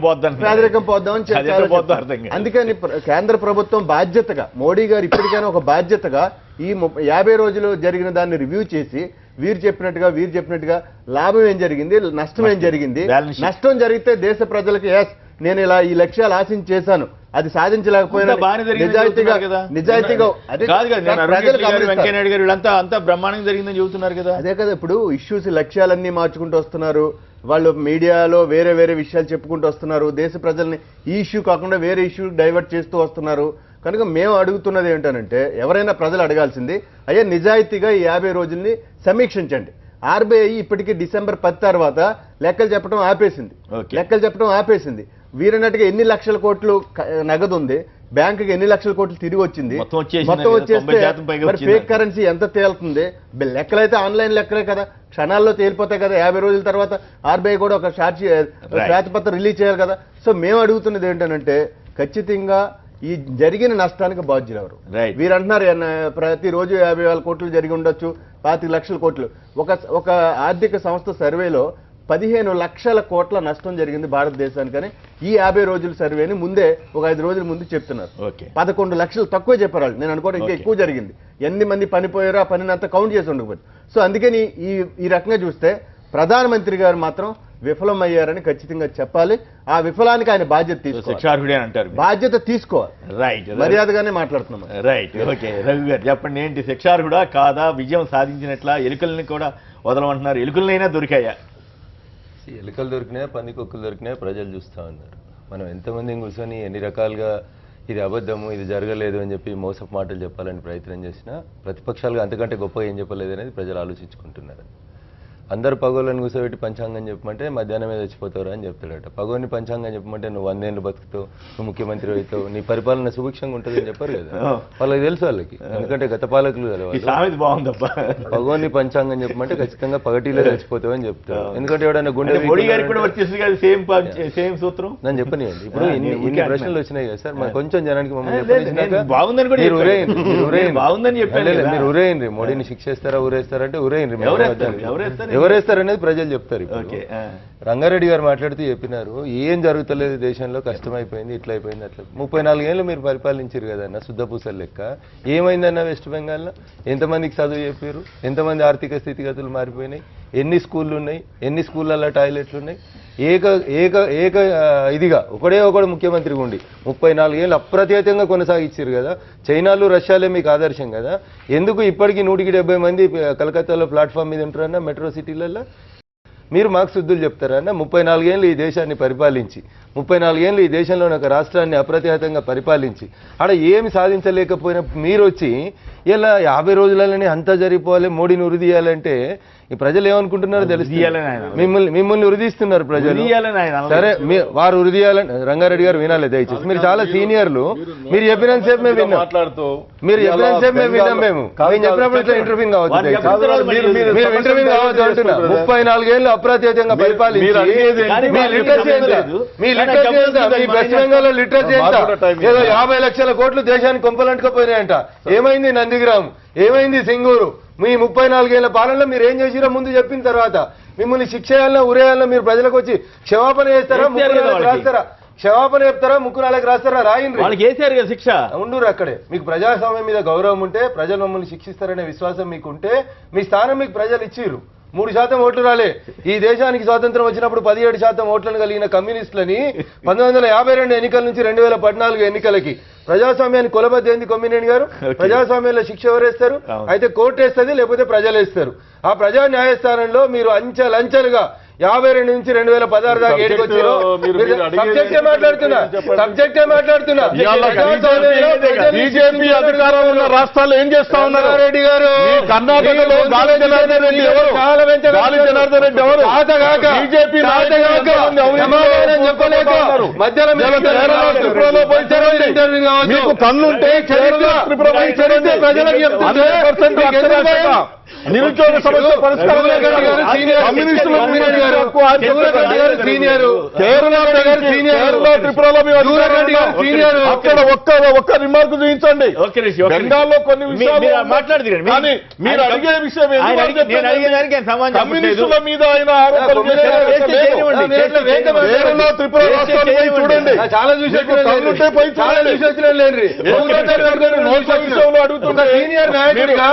పోద్దామని చెప్పారు. అందుకని కేంద్ర ప్రభుత్వం బాధ్యతగా, మోడీ గారు ఇప్పటికైనా ఒక బాధ్యతగా ఈ 50 రోజులు జరిగిన దాన్ని రివ్యూ చేసి వీరు చెప్పినట్టుగా లాభం ఏం జరిగింది, నష్టం ఏం జరిగింది, నష్టం జరిగితే దేశ ప్రజలకు ఎస్ నేను ఇలా ఈ లక్ష్యాలు ఆశించి చేశాను, అది సాధించలేకపోయినా నిజాయితీగా వెంకయ్యనాయుడు గారు అంతా బ్రహ్మాండంగా జరిగిందని చెబుతున్నారు కదా. అదే కదా, ఇప్పుడు ఇష్యూస్ లక్ష్యాలన్నీ మార్చుకుంటూ వస్తున్నారు వాళ్ళు, మీడియాలో వేరే వేరే విషయాలు చెప్పుకుంటూ వస్తున్నారు, దేశ ప్రజల్ని ఈ ఇష్యూ కాకుండా వేరే ఇష్యూ డైవర్ట్ చేస్తూ వస్తున్నారు. కనుక మేము అడుగుతున్నది ఏంటంటే, ఎవరైనా ప్రజలు అడగాల్సింది, అయ్యా నిజాయితీగా ఈ 50 రోజుల్ని సమీక్షించండి. ఆర్బీఐ ఇప్పటికీ డిసెంబర్ 10 తర్వాత లెక్కలు చెప్పడం ఆపేసింది. వీరన్నట్టుగా ఎన్ని లక్షల కోట్లు నగదు ఉంది, బ్యాంకుకి ఎన్ని లక్షల కోట్లు తిరిగి వచ్చింది, మొత్తం వచ్చేస్తే మరి ఫేక్ కరెన్సీ ఎంత తేలుతుంది? లెక్కలైతే ఆన్లైన్ లెక్కలే కదా, క్షణాల్లో తేలిపోతాయి కదా. 50 రోజుల తర్వాత ఆర్బీఐ కూడా ఒక శ్వేతపత్రం రిలీజ్ చేయాలి కదా. సో మేము అడుగుతున్నది ఏంటంటే ఖచ్చితంగా ఈ జరిగిన నష్టానికి బాధ్యులు ఎవరు? వీరు అంటున్నారు ప్రతిరోజు 50,000 కోట్లు జరిగి ఉండొచ్చు, 25 లక్షల కోట్లు. ఒక ఆర్థిక సంస్థ సర్వేలో 15 లక్షల కోట్ల నష్టం జరిగింది భారతదేశానికని ఈ 50 రోజుల సర్వేని ముందే ఒక 5 రోజుల ముందు చెప్తున్నారు. 11 లక్షలు తక్కువ చెప్పారు వాళ్ళు. నేను అనుకోవడం ఇంకా ఎక్కువ జరిగింది. ఎన్ని మంది పనిపోయారో ఆ పనిని అంతా కౌంట్ చేసి ఉండకపోతే. సో అందుకని ఈ రకంగా చూస్తే ప్రధానమంత్రి గారు మాత్రం విఫలమయ్యారని ఖచ్చితంగా చెప్పాలి. ఆ విఫలానికి ఆయన బాధ్యత తీసుకోవాలి, బాధ్యత తీసుకోవాలి. రైట్, మర్యాదగానే మాట్లాడుతున్నాం. Right, okay. రవి గారు చెప్పండి, ఏంటి శిక్షార్హుడా కాదా? విజయం సాధించినట్లా? ఎలుకల్ని కూడా వదలమంటున్నారు, ఎలుకలనైనా దొరికాయా? ఎలుకలు దొరికినాయా, పందికొక్కులు దొరికినాయా ప్రజలు చూస్తూ ఉన్నారు. మనం ఎంతమంది కూర్చొని ఎన్ని రకాలుగా ఇది అబద్ధము, ఇది జరగలేదు అని చెప్పి మోసపు మాటలు చెప్పాలని ప్రయత్నం చేసినా ప్రతిపక్షాలుగా అంతకంటే గొప్పగా ఏం చెప్పలేదు అనేది ప్రజలు ఆలోచించుకుంటున్నారు. అందరు పగోళ్ళని కూర్చోబెట్టి పంచాంగం చెప్పమంటే మధ్యాహ్నమే చచ్చిపోతారు అని చెప్తాడట. పగోని పంచాంగం చెప్పమంటే నువ్వు 100 ఏళ్ళు బతుకుతావు, నువ్వు ముఖ్యమంత్రి అవుతావు, నీ పరిపాలన సుభిక్షంగా ఉంటుంది అని చెప్పారు కదా. వాళ్ళకి తెలుసు, వాళ్ళకి, ఎందుకంటే గత పాలకులు కదా. పగోని పంచాంగం చెప్పమంటే ఖచ్చితంగా పగటిలో చచ్చిపోతావు అని చెప్తారు. ఎందుకంటే ఎవడన్నా గుండె సూత్రం నన్ను చెప్పనియండి. ఇప్పుడు ఇన్ని ప్రశ్నలు వచ్చినాయి కదా సార్, మరి కొంచెం జనానికి మమ్మల్ని మీరు ఉరేయండి. మోడీని శిక్షేస్తారా ఊరేస్తారంటే ఊరేయండి. ఎవరేస్తారనేది ప్రజలు చెప్తారు. రంగారెడ్డి గారు మాట్లాడుతూ చెప్పినారు, ఏం జరుగుతలేదు దేశంలో, కష్టమైపోయింది, ఇట్లా అయిపోయింది, అట్లా. 34 ఏళ్ళు మీరు పరిపాలించారు కదన్న శుద్ధపూసలు లెక్క. ఏమైందన్న వెస్ట్ బెంగాల్లో? ఎంతమందికి చదువు చెప్పారు? ఎంతమంది ఆర్థిక స్థితిగతులు మారిపోయినాయి? ఎన్ని స్కూళ్ళు ఉన్నాయి? ఎన్ని స్కూళ్ళల్లో టాయిలెట్లు ఉన్నాయి? ఇదిగా ఒకడు ముఖ్యమంత్రిగా ఉండి 34 ఏళ్ళు అప్రతిహతంగా కొనసాగించారు కదా. చైనాలు రష్యాలే మీకు ఆదర్శం కదా. ఎందుకు ఇప్పటికీ 170 మంది కలకత్తాలో ప్లాట్ఫామ్ మీద ఉంటారన్న మెట్రో సిటీలలో? మీరు మాకు శుద్ధులు చెప్తారన్న? 34 ఏళ్ళు ఈ దేశాన్ని పరిపాలించి, 34 ఏళ్ళు ఈ దేశంలోని ఒక రాష్ట్రాన్ని అప్రతిహతంగా పరిపాలించి ఆడ ఏమి సాధించలేకపోయినా మీరు వచ్చి ఇలా 50 రోజులలోనే అంతా జరిగిపోవాలి, మోడీని ఉరిదీయాలంటే ఈ ప్రజలు ఏమనుకుంటున్నారో తెలుసు. మిమ్మల్ని ఉరిదీస్తున్నారు ప్రజలు. సరే, వారు ఉరిదీయాలని రంగారెడ్డి గారు వినాలి దయచేసి. మీరు చాలా సీనియర్లు, మీరు చెప్పినంతసేపు మేము విన్నాం. మీరు చెప్పినంతసేపు మేము విన్నాం. మేము చెప్పినప్పుడు ఇట్లా ఇంటర్వ్యూ కావచ్చు, ఇంటర్వ్యూ కావచ్చు అంటున్నా. 34 ఏళ్ళు అప్రతిహతంగా పరిపాలించి వెస్ట్ బెంగాల్ లిటరసీ ఏదో 50 లక్షల కోట్లు దేశానికి కొంపలంటుకపోయినాయంట. ఏమైంది నందిగ్రామ్, ఏమైంది సింగూరు? మీ 34 ఏళ్ల పాలనలో మీరు ఏం చేసిరో ముందు చెప్పిన తర్వాత మిమ్మల్ని శిక్ష చేయాలన్నా ఉరేయాలన్నా మీరు ప్రజలకు వచ్చి క్షమాపణ చేస్తారా, రాస్తారా? క్షమాపణ చెప్తారా, ముక్కునాలకు రాస్తారా? రాయండి, వాళ్ళకి వేసారు కదా శిక్ష. ఉండూరు అక్కడే. మీకు ప్రజాస్వామ్యం మీద గౌరవం ఉంటే, ప్రజలు మమ్మల్ని శిక్షిస్తారనే విశ్వాసం మీకుంటే మీ స్థానం మీకు ప్రజలు ఇచ్చిర్రు. 3% ఓట్లు రాలే. ఈ దేశానికి స్వాతంత్రం వచ్చినప్పుడు 17% ఓట్లను కలిగిన కమ్యూనిస్టులని 1952 ఎన్నికల నుంచి 2014 ఎన్నికలకి ప్రజాస్వామ్యాన్ని కొలబద్దేంది కొమ్మినేని గారు? ప్రజాస్వామ్యంలో శిక్ష ఎవరేస్తారు? అయితే కోర్టు వేస్తుంది, లేకపోతే ప్రజలు వేస్తారు. ఆ ప్రజా న్యాయస్థానంలో మీరు అంచెలంచెలుగా 52 నుంచి 2016 దాకా ఏడుకొచ్చారు. సబ్జెక్టే మాట్లాడుతున్నా. బీజేపీ అధికారంలో ఉన్న రాష్ట్రాల్లో ఏం చేస్తా ఉన్నారు? రెడ్డి గారు కర్ణాటకలో గాలి జనార్దన్ రెడ్డి ఎవరు? బీజేపీ మీకు కన్నుంటే నిరుద్యోగ సమస్య పరిష్కారం అక్కడ ఒక్క రిమార్క్ చూపించండి. బెంగాల్లో కొన్ని విషయాలు మాట్లాడుతుంది. మీరు అడిగే విషయం కమ్యూనిస్టుల మీద ఆయన ఆరోపణలు త్రిపుర రాష్ట్రాలు చూడండి. చాలా కన్నుంటే పోయి చూడండి. విషయంలో అడుగుతున్నా సీనియర్ నాయకుడిగా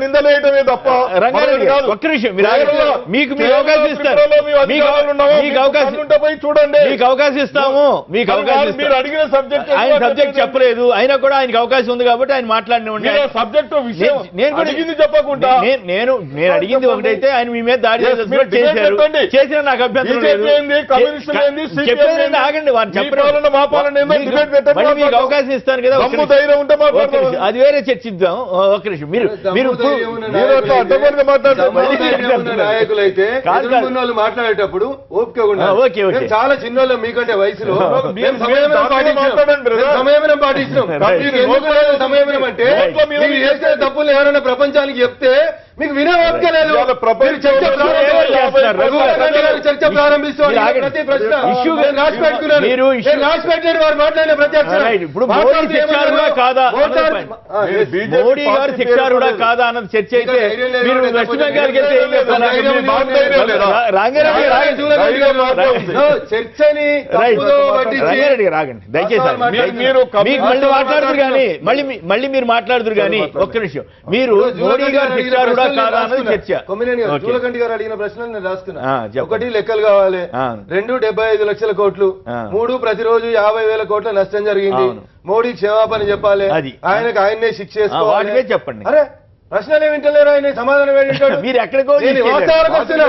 నిందలేయటమే తప్ప ఒక్క నిమిషం మీకు అవకాశం ఇస్తారు. చూడండి, మీకు అవకాశం ఇస్తాము. మీకు అవకాశం మీరు అడిగిన సబ్జెక్ట్ ఆయన సబ్జెక్ట్ చెప్పలేదు, అయినా కూడా ఆయనకి అవకాశం ఉంది కాబట్టి ఆయన మాట్లాడినండి. సబ్జెక్ట్ విషయం నేను అడిగింది చెప్పకుండా నేను అడిగింది ఒకటైతే ఆయన మీ మీద దాడి చేశారు. చేసిన నాకు అభ్యంతరం లేదు. లేదండి, ఆగండి వారిని మీ చెప్పండి. పాలన మా పాలన ఏందో డిబేట్ పెట్టండి, మళ్ళీ మీకు అవకాశం ఇస్తాను కదా, ఒక్క దమ్ము నిమిషం. ధైర్యం ఉంటే ఒక్క మాట్లాడదాం. నిమిషం. అది వేరే చర్చిద్దాం. ఒక్క నిమిషం. మీరు మీరు అట్లా అడ్డగోలుగా నాయకులైతే కాదు, కాదు. వాళ్ళు మాట్లాడేటప్పుడు ఓపిక ఓకే, ఓకే. చాలా చిన్నోళ్ళం మీకంటే వయసులో మీరు మాట్లాడండి బ్రదర్. సంయమనం పాటించినాం. మీకు ఎందుకు లేదు సంయమనం అంటే మీరు చేసిన తప్పులు ఎవరైనా ప్రపంచానికి చెప్తే మీకు వినే ఓపిక లేదు. ఇవాళ ప్రపంచంలో చర్చ ప్రారంభిస్తాను. ప్రతి ప్రశ్న ఇష్యూ నేను రాసి పెట్టుకున్నాను. మీరు ఇష్యూ- నేను రాసి పెట్టాను వారు మాట్లాడిన ప్రతి అక్షరం. రైట్. ఇప్పుడు మోడీ శిక్షార్హుడా కాదా మోడీ గారు శిక్షార్హుడా కాదా అన్నది చర్చ అయితే మీరు వెస్ట్ బెంగాల్కి వెళ్తే ఏం చెప్తారు? చర్చని తప్పుదో పట్టించి రంగారెడ్డి గారు ఆగండి దయచేసి ఆగండి. మీకు మళ్ళీ మాట్లాడుతురు కానీ మళ్ళీ మీరు మాట్లాడుతురు కానీ ఒక్క నిమిషం. మీరు మోడీ గారు శిక్షార్హుడా కాదా అన్నది చర్చ. జూలకంటి గారు అడిగిన ప్రశ్నలు నేను రాస్తున్నా. చెప్పండి. ఒకటి లెక్కలు కావాలి, 2 75 లక్షల కోట్లు, 3 ప్రతిరోజు 50,000 కోట్ల నష్టం జరిగింది, మోడీ క్షమాపణ చెప్పాలి, ఆయనకు ఆయన్నే శిక్ష చేసుకోవాలి. వాటివే చెప్పండి. అరే ప్రశ్నలు ఏమింటలేరు, ఆయన సమాధానం ఏంటంటాడు? మీరు ఎక్కడికో వాస్తవాలకు వస్తున్నా.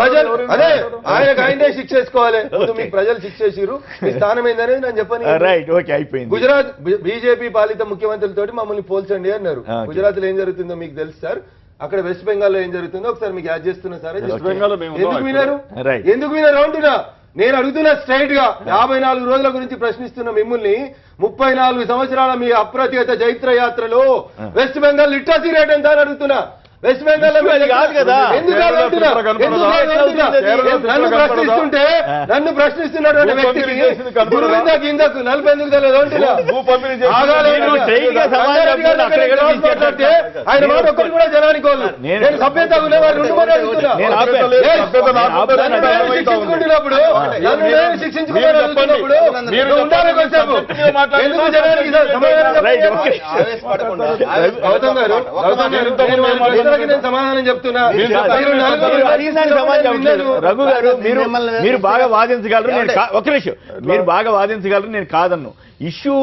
ప్రజలు అదే ఆయనకు ఆయనే శిక్ష చేసుకోవాలి. మీకు ప్రజలు శిక్ష చేసిరు, మీ స్థానం ఏందనేది నేను చెప్పని. రైట్, ఓకే, అయిపోయింది. గుజరాత్ బీజేపీ పాలిత ముఖ్యమంత్రులతోటి మమ్మల్ని పోల్చండి అన్నారు. గుజరాత్ లో ఏం జరుగుతుందో మీకు తెలుసు సార్, అక్కడ వెస్ట్ బెంగాల్ లో ఏం జరుగుతుందో ఒకసారి మీకు యాడ్ చేస్తున్నా సార్. ఎందుకు వినరు అంటున్నా. నేను అడుగుతున్నా స్ట్రైట్ గా 54 రోజుల గురించి ప్రశ్నిస్తున్న మిమ్మల్ని 34 సంవత్సరాల మీ అప్రతిహత జైత్ర యాత్రలో వెస్ట్ బెంగాల్ లిటరసీ రేట్ ఎంత అని అడుగుతున్నా. వెస్ట్ బెంగాల్ కాదు కదా, నన్ను ప్రశ్నిస్తున్నటువంటి వ్యక్తికి గురువింద కిందకు నలుపు ఎందుకు తెలియదు అంటున్నా. ఆయన మాట ఒక్కరు కూడా జనానికి వాళ్ళు నేను సభ్యత ఉన్నవారు ఉంటుమని అడుగుతున్నా. శిక్షించుకుంటున్నప్పుడు నన్ను నేను శిక్షించుకున్నాను అడుగుతున్నప్పుడు మీరు ఉండాలి కొంచెం. ఎందుకు జనానికి నేను సమాధానం చెప్తున్నా. రఘు గారు మీరు బాగా వాదించగలరు, నేను ఒక నిమిషం, మీరు బాగా వాదించగలరు, నేను కాదన్ను. ఇష్యూ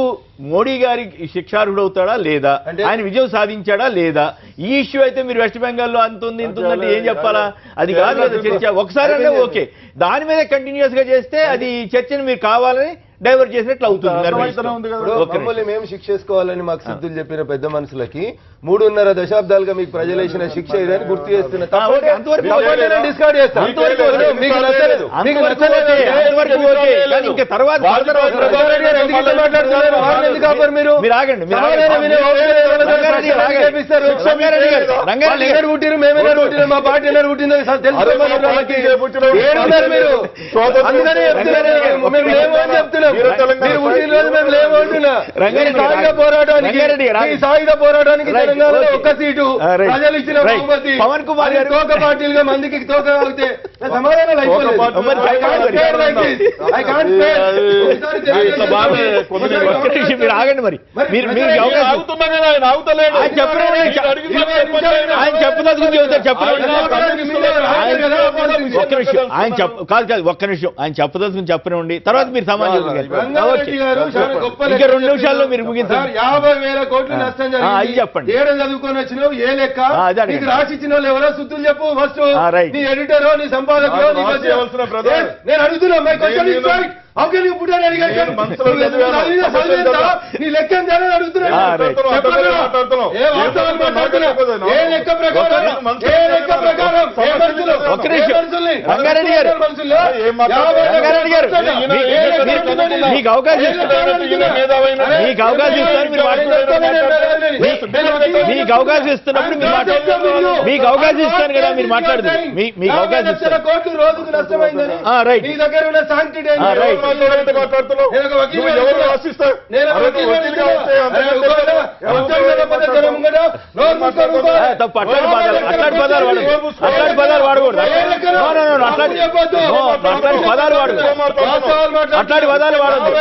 మోడీ గారి శిక్షార్హుడు అవుతాడా లేదా, ఆయన విజయం సాధించాడా లేదా, ఈ ఇష్యూ అయితే మీరు వెస్ట్ బెంగాల్లో అంతుంది ఇంతుందంటే ఏం చెప్పాలా? అది కాదు కదా చర్చ. ఒకసారి అంటే ఓకే, దాని మీద కంటిన్యూస్ గా చేస్తే అది చర్చను మీరు కావాలని డైవర్ట్ చేసినట్లు అవుతుంది. మమ్మల్ని మేము శిక్ష చేసుకోవాలని మాకు సిద్ధులు చెప్పిన పెద్ద మనుషులకి 3.5 దశాబ్దాలుగా మీకు ప్రజలు వేసిన శిక్ష ఇదని గుర్తు చేస్తున్నా. డిస్కార్డ్ చేస్తాను. మా పార్టీ ఎన్నడు పుట్టిందో చెప్తున్నాం. సాయుధ పోరాటానికి తెలంగాణలో ఒక్క సీటు ప్రజలు ఇచ్చిన బహుమతి పవన్ కుమార్ తోక పార్టీలుగా మందికి తోక అవుతే సమాధానం మీరు ఆగండి. మరి ఆయన చెప్పదలుచుకుని ఒక్క నిమిషం ఆయన చెప్పదలుచుకుని చెప్పనివ్వండి, తర్వాత మీరు సమాజం ఇంకా 2 నిమిషాల్లో మీరు ముగించారు. 50,000 కోట్లు నష్టం జరిగింది. చెప్పండి. ఏడు చదువుకొని వచ్చినావు ఏ లెక్క నీకు రాసిచ్చిన వాళ్ళు ఎవరో సుత్తులు చెప్పు ఫస్ట్. నీ ఎడిటరో నీ సంపాదకులో నేను అడుగుతున్నా. నీ లెక్క అడుగుతున్నా. మీకు అవకాశం ఇస్తున్నప్పుడు మీకు అవకాశం ఇస్తాను కదా, మీరు మాట్లాడుతున్నారు. మీకు అవకాశం ఇస్తాను. రోజుకు నష్టమైందని నీ దగ్గర ఉన్న సాంక్టిటీ అట్లాంటి పదాలు వాడకూడదు. అట్లాంటి పదాలు వాడద్దు.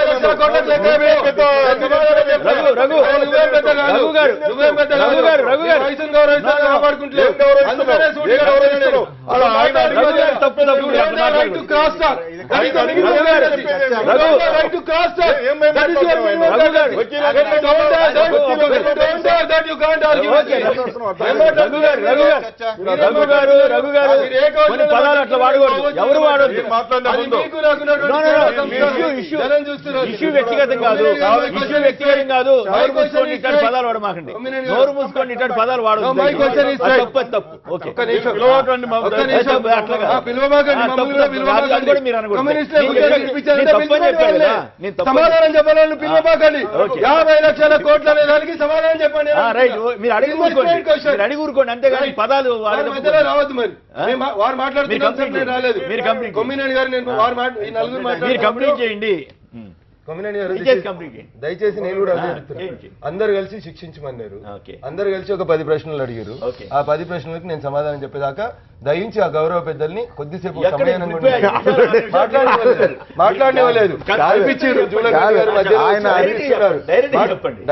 పదాలు అట్లా వాడకూడదు, ఎవరు వాడొద్దు. ఇష్యూ వ్యక్తిగతం కాదు, ఇష్యూ వ్యక్తిగతం కాదు. నోరు మూసుకోండి ఇట్లాంటి పదాలు వాడమాకండి, నోరు మూసుకోండి ఇట్లాంటి పదాలు వాడదు. తప్పు. ఓకే సమాధానం చెప్పాలని పిలవబాకండి. 50 లక్షల కోట్ల అనే దానికి సమాధానం చెప్పండి. మీరు అడిగి ఊరుకోండి అంతేగాని పదాలు రావద్దు. మరి వారు మాట్లాడుతున్నారు రాలేదు. మీరు కంప్లీట్ కొమ్మినేని గారు నేను వారు ఈ నలుగురు మీరు కంప్లీట్ చేయండి. కొమ్మినేని గారు దయచేసి నేను కూడా అందరు కలిసి శిక్షించమన్నారు. అందరు కలిసి ఒక 10 ప్రశ్నలు అడిగారు. ఆ 10 ప్రశ్నలకు నేను సమాధానం చెప్పేదాకా దయించి ఆ గౌరవ పెద్దల్ని కొద్దిసేపు మాట్లాడనివ్వలేదు.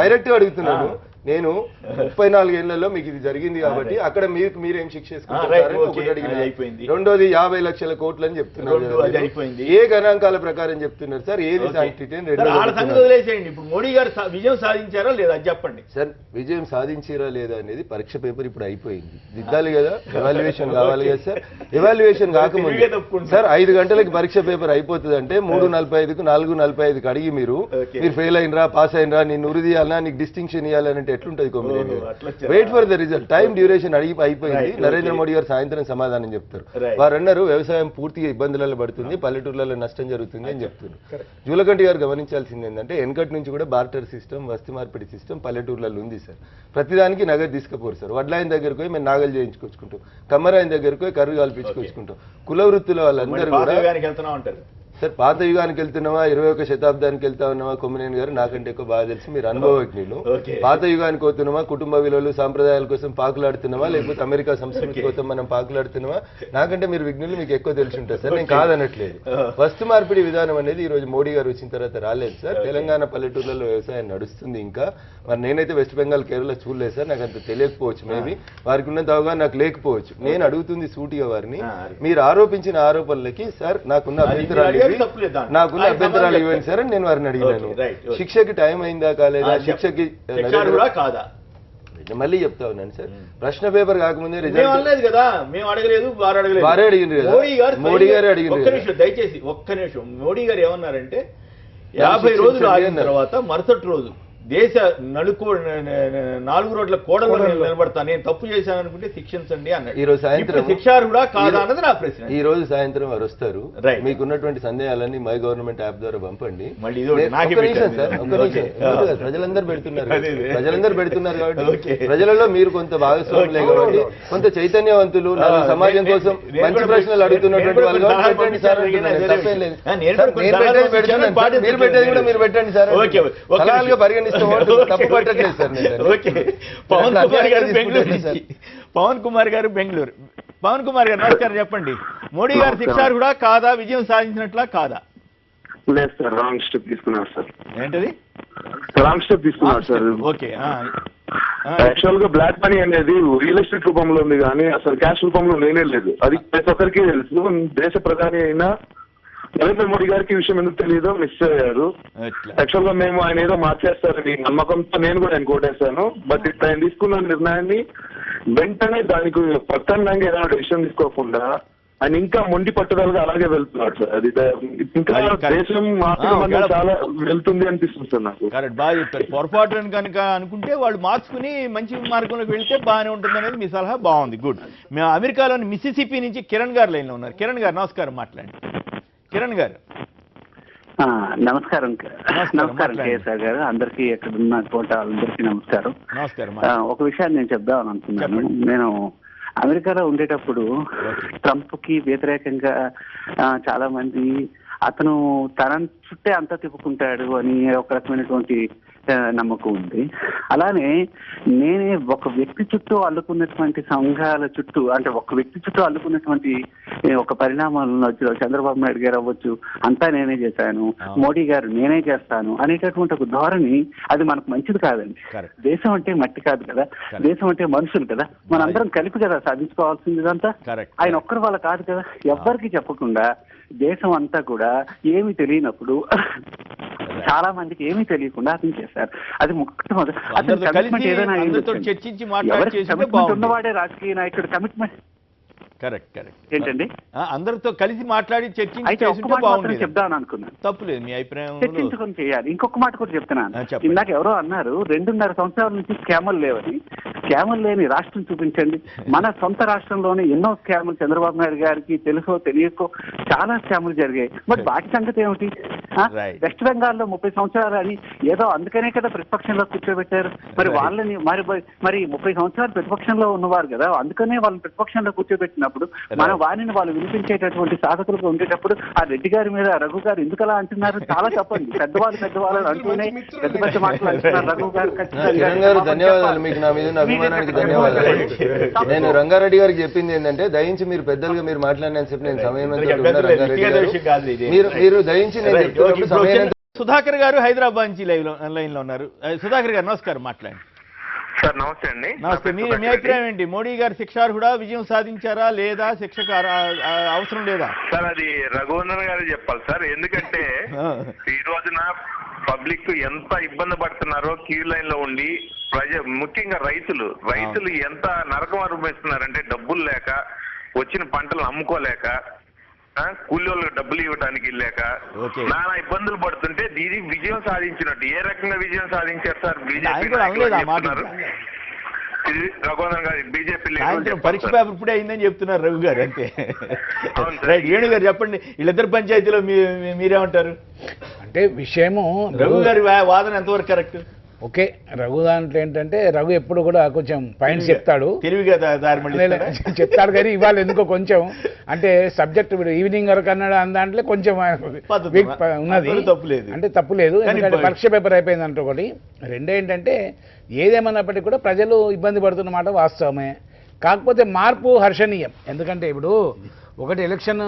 డైరెక్ట్ గా అడుగుతున్నాను. నేను 34 ఏళ్లలో మీకు ఇది జరిగింది కాబట్టి అక్కడ మీరేం శిక్ష చేసుకుంటారని ఒకటి అడిగిన. రెండోది 50 లక్షల కోట్లు అని చెప్తున్నారు. ఏ గణాంకాల ప్రకారం చెప్తున్నారు సార్? ఏది సాంక్టిటీ? ఇప్పుడు మోడీ గారు విజయం సాధించారా లేదా చెప్పండి సార్. విజయం సాధించారా లేదా అనేది పరీక్ష పేపర్ ఇప్పుడు అయిపోయింది, దిద్దాలి కదా, ఎవాల్యుయేషన్ కావాలి కదా సార్. ఎవాల్యుయేషన్ కాకముందు సార్ 5 గంటలకి పరీక్ష పేపర్ అయిపోతుంది అంటే 3:45కు 4:45కి అడిగి మీరు ఫెయిల్ అయినరా పాస్ అయినరా, నేను ఉరి తీయాలన్నా, నీకు డిస్టింక్షన్ ఇవ్వాలంటే ఎట్లుంటది? Wait for the result. Time duration అయిపోయింది. నరేంద్ర మోడీ గారు సాయంత్రం సమాధానం చెప్తారు. వారు అన్నారు వ్యవసాయం పూర్తిగా ఇబ్బందులలో పడుతుంది, పల్లెటూర్లలో నష్టం జరుగుతుంది అని చెప్తున్నారు. జూలకంటి గారు గమనించాల్సింది ఏంటంటే వెనకటి నుంచి కూడా బార్టర్ సిస్టమ్, వస్తు మార్పిడి సిస్టమ్ పల్లెటూర్లలో ఉంది సార్. ప్రతిదానికి నగదు తీసుకుపోరు సార్. వడ్లాయన దగ్గరకు పోయి మేము నాగలు చేయించుకొచ్చుకుంటాం, కమ్మరాయన దగ్గరకు పోయి కర్రు కాల్పించుకొచ్చుకుంటాం. కుల వృత్తుల వాళ్ళందరూ కూడా సార్ పాత యుగానికి వెళ్తున్నావా 21వ శతాబ్దానికి వెళ్తా ఉన్నావా? కొమ్మినేని గారు నాకంటే ఎక్కువ బాగా తెలిసి, మీరు అనుభవజ్ఞులు. పాత యుగానికి పోతున్నావా, కుటుంబ విలువలు సాంప్రదాయాల కోసం పాకులాడుతున్నావా, లేకపోతే అమెరికా సంస్కృతి కోసం మనం పాకులాడుతున్నావా? నాకంటే మీరు విజ్ఞులు, మీకు ఎక్కువ తెలిసి ఉంటారు సార్. నేను కాదనట్లేదు. వస్తు మార్పిడి విధానం అనేది ఈ రోజు మోడీ గారు వచ్చిన తర్వాత రాలేదు సార్. తెలంగాణ పల్లెటూర్లలో వ్యవసాయం నడుస్తుంది ఇంకా. మరి నేనైతే వెస్ట్ బెంగాల్, కేరళ చూడలేదు సార్, నాకు అంత తెలియకపోవచ్చు. మేబీ వారికి ఉన్నంత అవగాహన నాకు లేకపోవచ్చు. నేను అడుగుతుంది సూటిగా వారిని, మీరు ఆరోపించిన ఆరోపణలకి సార్ నాకున్న అభ్యంతరాలు ఇవ్వండి సార్ అని నేను వారిని అడిగినాను. శిక్షకి టైం అయిందా కాలేదా, శిక్షకి మళ్ళీ చెప్తా ఉన్నాను సార్. ప్రశ్న పేపర్ కాకముందే రిజల్ట్ కదా, మేము అడగలేదు, వారే అడిగింది కదా, మోడీ గారే అడిగింది. దయచేసి ఒక్క నిమిషం. మోడీ గారు ఏమన్నారంటే 50 రోజులు ఆగిన తర్వాత మరుసటి రోజు దేశ 4 రోడ్ల కోడలో నిలబడతా, నేను తప్పు చేశాను అనుకుంటే శిక్షించండి అన్నాడు. ఈ రోజు సాయంత్రం శిక్షార్హుడా కాదా అన్నది నా ప్రశ్న. ఈ రోజు సాయంత్రం వారు వస్తారు. మీకున్నటువంటి సందేహాలన్నీ మై గవర్నమెంట్ యాప్ ద్వారా పంపండి. ప్రజలందరూ పెడుతున్నారు కాబట్టి ప్రజలలో మీరు కొంత భాగస్వాములే కాబట్టి, కొంత చైతన్యవంతులు, సమాజం కోసం మంచి ప్రశ్నలు అడుగుతున్నటువంటి వాళ్ళు పెట్టండి సార్. మీరు పెట్టేది కూడా మీరు పెట్టండి సార్. పరిగణిస్తారు. పవన్ కుమార్ గారు బెంగళూరు. పవన్ కుమార్ గారు నమస్కారం, చెప్పండి. మోడీ గారు శిక్షార్హుడా కాదా, విజయం సాధించినట్లా కాదా? లేదు సార్, రాంగ్ స్టెప్ తీసుకున్నారు సార్. ఏంటది? రాంగ్ స్టెప్ తీసుకున్నారు సార్. ఓకే. యాక్చువల్ గా బ్లాక్ మనీ అనేది రియల్ ఎస్టేట్ రూపంలో ఉంది కానీ అసలు క్యాష్ రూపంలో లేనే లేదు. అది ప్రతి ఒక్కరికి తెలుసు. దేశ ప్రధాని అయినా నరేంద్ర మోడీ గారికి విషయం ఎందుకు తెలియదో మిస్ అయ్యారు. యాక్చువల్ గా మేము ఆయన ఏదో మార్చేస్తారని నమ్మకంతో నేను కూడా ఆయన కోటేశాను. బట్ ఇప్పుడు ఆయన తీసుకున్న నిర్ణయాన్ని వెంటనే దానికి ప్రత్యామ్నాయంగా ఏదైనా డెసిషన్ తీసుకోకుండా ఆయన ఇంకా మొండి పట్టుదలగా అలాగే వెళ్తున్నాడు సార్. అది ఇంకా దేశం చాలా వెళ్తుంది అనిపిస్తుంది సార్ నాకు. కరెక్ట్, బాగా చెప్తారు. పొరపాటు కనుక అనుకుంటే వాళ్ళు మార్చుకుని మంచి మార్గంలోకి వెళ్తే బాగానే ఉంటుంది అనేది మీ సలహా. బాగుంది, గుడ్. మేము అమెరికాలోని మిసిసిపి నుంచి కిరణ్ గారు లైన్లో ఉన్నారు. కిరణ్ గారు నమస్కారం, మాట్లాడండి. కిరణ్ గారు నమస్కారం. నమస్కారం కేఎస్ఆర్ గారు, అందరికీ ఎక్కడున్న కోట అందరికీ నమస్కారం. ఒక విషయాన్ని నేను చెప్దామని అనుకున్నాను. నేను అమెరికాలో ఉండేటప్పుడు ట్రంప్ కి వ్యతిరేకంగా చాలా మంది అతను తన చుట్టే అంతా తిప్పుకుంటాడు అని ఒక రకమైనటువంటి నమ్మకం ఉంది. అలానే నేనే ఒక వ్యక్తి చుట్టూ అల్లుకున్నటువంటి సంఘాల చుట్టూ, అంటే ఒక వ్యక్తి చుట్టూ అల్లుకున్నటువంటి ఒక పరిణామాలను చంద్రబాబు నాయుడు గారు అవ్వచ్చు, అంతా నేనే చేశాను, మోడీ గారు నేనే చేస్తాను అనేటటువంటి ఒక ధోరణి అది మనకు మంచిది కాదండి. దేశం అంటే మట్టి కాదు కదా, దేశం అంటే మనుషులు కదా, మనందరం కలిపి కదా సాధించుకోవాల్సింది ఇదంతా. ఆయన ఒక్కరి వల్ల కాదు కదా, ఎవ్వరికి చెప్పకుండా దేశం అంతా కూడా ఏమీ తెలియనప్పుడు చాలా మందికి ఏమీ తెలియకుండా అతను చేశారు. అది మొట్టమొదటి అతను కమిట్మెంట్ ఏదైనా ఉన్నవాడే రాజకీయ నాయకుడు కమిట్మెంట్. కరెక్ట్ కరెక్ట్ ఏంటండి, అందరితో కలిసి మాట్లాడి చర్చించి చెప్దాను అనుకున్నాను. తప్పులేదు, మీ అభిప్రాయం చర్చించుకొని చేయాలి. ఇంకొక మాట కూడా చెప్తున్నాను. ఇందాక ఎవరో అన్నారు 2.5 సంవత్సరాల నుంచి స్కాములు లేవని. స్కాములు లేని రాష్ట్రం చూపించండి. మన సొంత రాష్ట్రంలోనే ఎన్నో స్కాములు చంద్రబాబు నాయుడు గారికి తెలుసో తెలియకో చాలా స్కాములు జరిగాయి. మరి వాటి సంగతి ఏమిటి? వెస్ట్ బెంగాల్లో 30 సంవత్సరాలు అని ఏదో అందుకనే కదా ప్రతిపక్షంలో కూర్చోబెట్టారు. మరి వాళ్ళని మరి 30 సంవత్సరాలు ప్రతిపక్షంలో ఉన్నవారు కదా, అందుకనే వాళ్ళని ప్రతిపక్షంలో కూర్చోబెట్టినప్పుడు మన వారిని వాళ్ళు వినిపించేటటువంటి సాధకులుగా ఉండేటప్పుడు ఆ రెడ్డి గారి మీద రఘు గారు ఎందుకు అలా అంటున్నారు? చాలా తప్పండి. పెద్దవాళ్ళు అంటూనే పెద్ద పెద్ద మాటలు అంటున్నారు. రఘు గారు ధన్యవాదాలు, మీకు నా మీద అభిమానానికి ధన్యవాదాలు. నేను రంగారెడ్డి గారికి చెప్పింది ఏంటంటే, దయించి మీరు పెద్దలుగా మీరు మాట్లాడిన చెప్పి నేను సమయం రంగారెడ్డి గారు మీరు దయించి నేను సుధాకర్ గారు హైదరాబాద్ నుంచి లైన్ లో ఉన్నారు. సుధాకర్ గారు నమస్కారం, మాట్లాడండి. సార్ నమస్తే అండి. నమస్తే. మీ అభిప్రాయం ఏంటి? మోడీ గారు శిక్షార్హుడా, విజయం సాధించారా లేదా, శిక్షకు అవసరం లేదా? సార్ అది రఘువందన్ గారు చెప్పాలి సార్. ఎందుకంటే ఈ రోజున పబ్లిక్ ఎంత ఇబ్బంది పడుతున్నారో క్యూ లైన్ లో ఉండి, ముఖ్యంగా రైతులు ఎంత నరకం అనుభవిస్తున్నారంటే డబ్బులు లేక, వచ్చిన పంటలు అమ్ముకోలేక, కూలి వాళ్ళకి డబ్బులు ఇవ్వడానికి లేక నానా ఇబ్బందులు పడుతుంటే దీని విజయం సాధించినట్టు. ఏ రకంగా విజయం సాధించారు సార్? బీజేపీ రఘువందన్ గారు బీజేపీ పరీక్ష పేపర్ ఇప్పుడే అయిందని చెప్తున్నారు రఘు గారు, అంతే. రైట్, వేణు గారు చెప్పండి, వీళ్ళిద్దరు పంచాయతీలో మీరేమంటారు? అంటే విషయము రఘు గారి వాదన ఎంతవరకు కరెక్ట్? ఓకే, రఘు దాంట్లో ఏంటంటే రఘు ఎప్పుడు కూడా కొంచెం పాయింట్స్ చెప్తాడు, చెప్తాడు కానీ ఇవాళ ఎందుకో కొంచెం అంటే సబ్జెక్ట్ ఇప్పుడు ఈవినింగ్ వరకు అన్నాడు అన్న దాంట్లో కొంచెం ఉన్నది, అంటే తప్పులేదు. ఎందుకంటే పరీక్ష పేపర్ అయిపోయింది అంటే ఒకటి. రెండేంటంటే ఏదేమన్నప్పటికీ కూడా ప్రజలు ఇబ్బంది పడుతున్న మాట వాస్తవమే. కాకపోతే మార్పు హర్షణీయం. ఎందుకంటే ఇప్పుడు ఒకటి ఎలక్షన్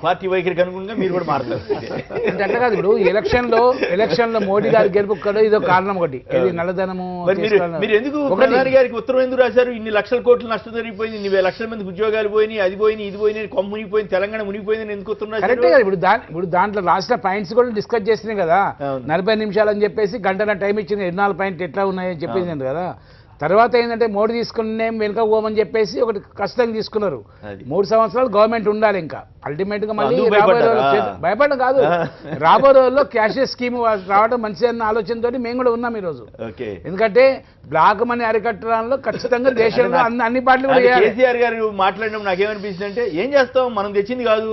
పార్టీ వైఖరికి అనుగుణంగా మీరు కూడా మారుతారు అంటే కాదు. ఇప్పుడు ఎలక్షన్ లో మోడీ గారి గెలుపుక్కడో ఇదో కారణం ఒకటి, ఇది నల్లధనము. మీరు ఎందుకు ప్రధాని గారికి ఉత్తరం ఎందుకు రాశారు? ఇన్ని లక్షల కోట్ల నష్టం జరిగిపోయింది, ఇన్ని లక్షల మంది ఉద్యోగాలు పోయినాయి, అది పోయినాయి, ఇది పోయినాయి, కొమ్మ మునిగిపోయింది, తెలంగాణ మునిగిపోయింది, ఎందుకు ఉత్తరం రాశారు? కరెక్టే కదా. ఇప్పుడు దాంట్లో రాసిన పాయింట్స్ కూడా డిస్కస్ చేసినాయి కదా. 40 నిమిషాలు అని చెప్పేసి గంటల టైం ఇచ్చింది, 24 పాయింట్ ఎట్లా ఉన్నాయని చెప్పింది కదా. తర్వాత ఏంటంటే మోడీ తీసుకునే వెనుక పోమని చెప్పేసి ఒకటి కష్టంగా తీసుకున్నారు. 3 సంవత్సరాలు గవర్నమెంట్ ఉండాలి. ఇంకా అల్టిమేట్ గా మళ్ళీ భయపడడం కాదు, రాబో రోజుల్లో క్యాషెస్ స్కీమ్ రావడం మంచిది అన్న ఆలోచనతో మేము కూడా ఉన్నాం ఈరోజు. ఎందుకంటే బ్లాక్ మనీ అరికట్టడంలో ఖచ్చితంగా దేశంలో అన్ని పార్టీలు కూడా. కేసీఆర్ గారు మాట్లాడడం నాకేమనిపిస్తుంది అంటే, ఏం చేస్తాం, మనం తెచ్చింది కాదు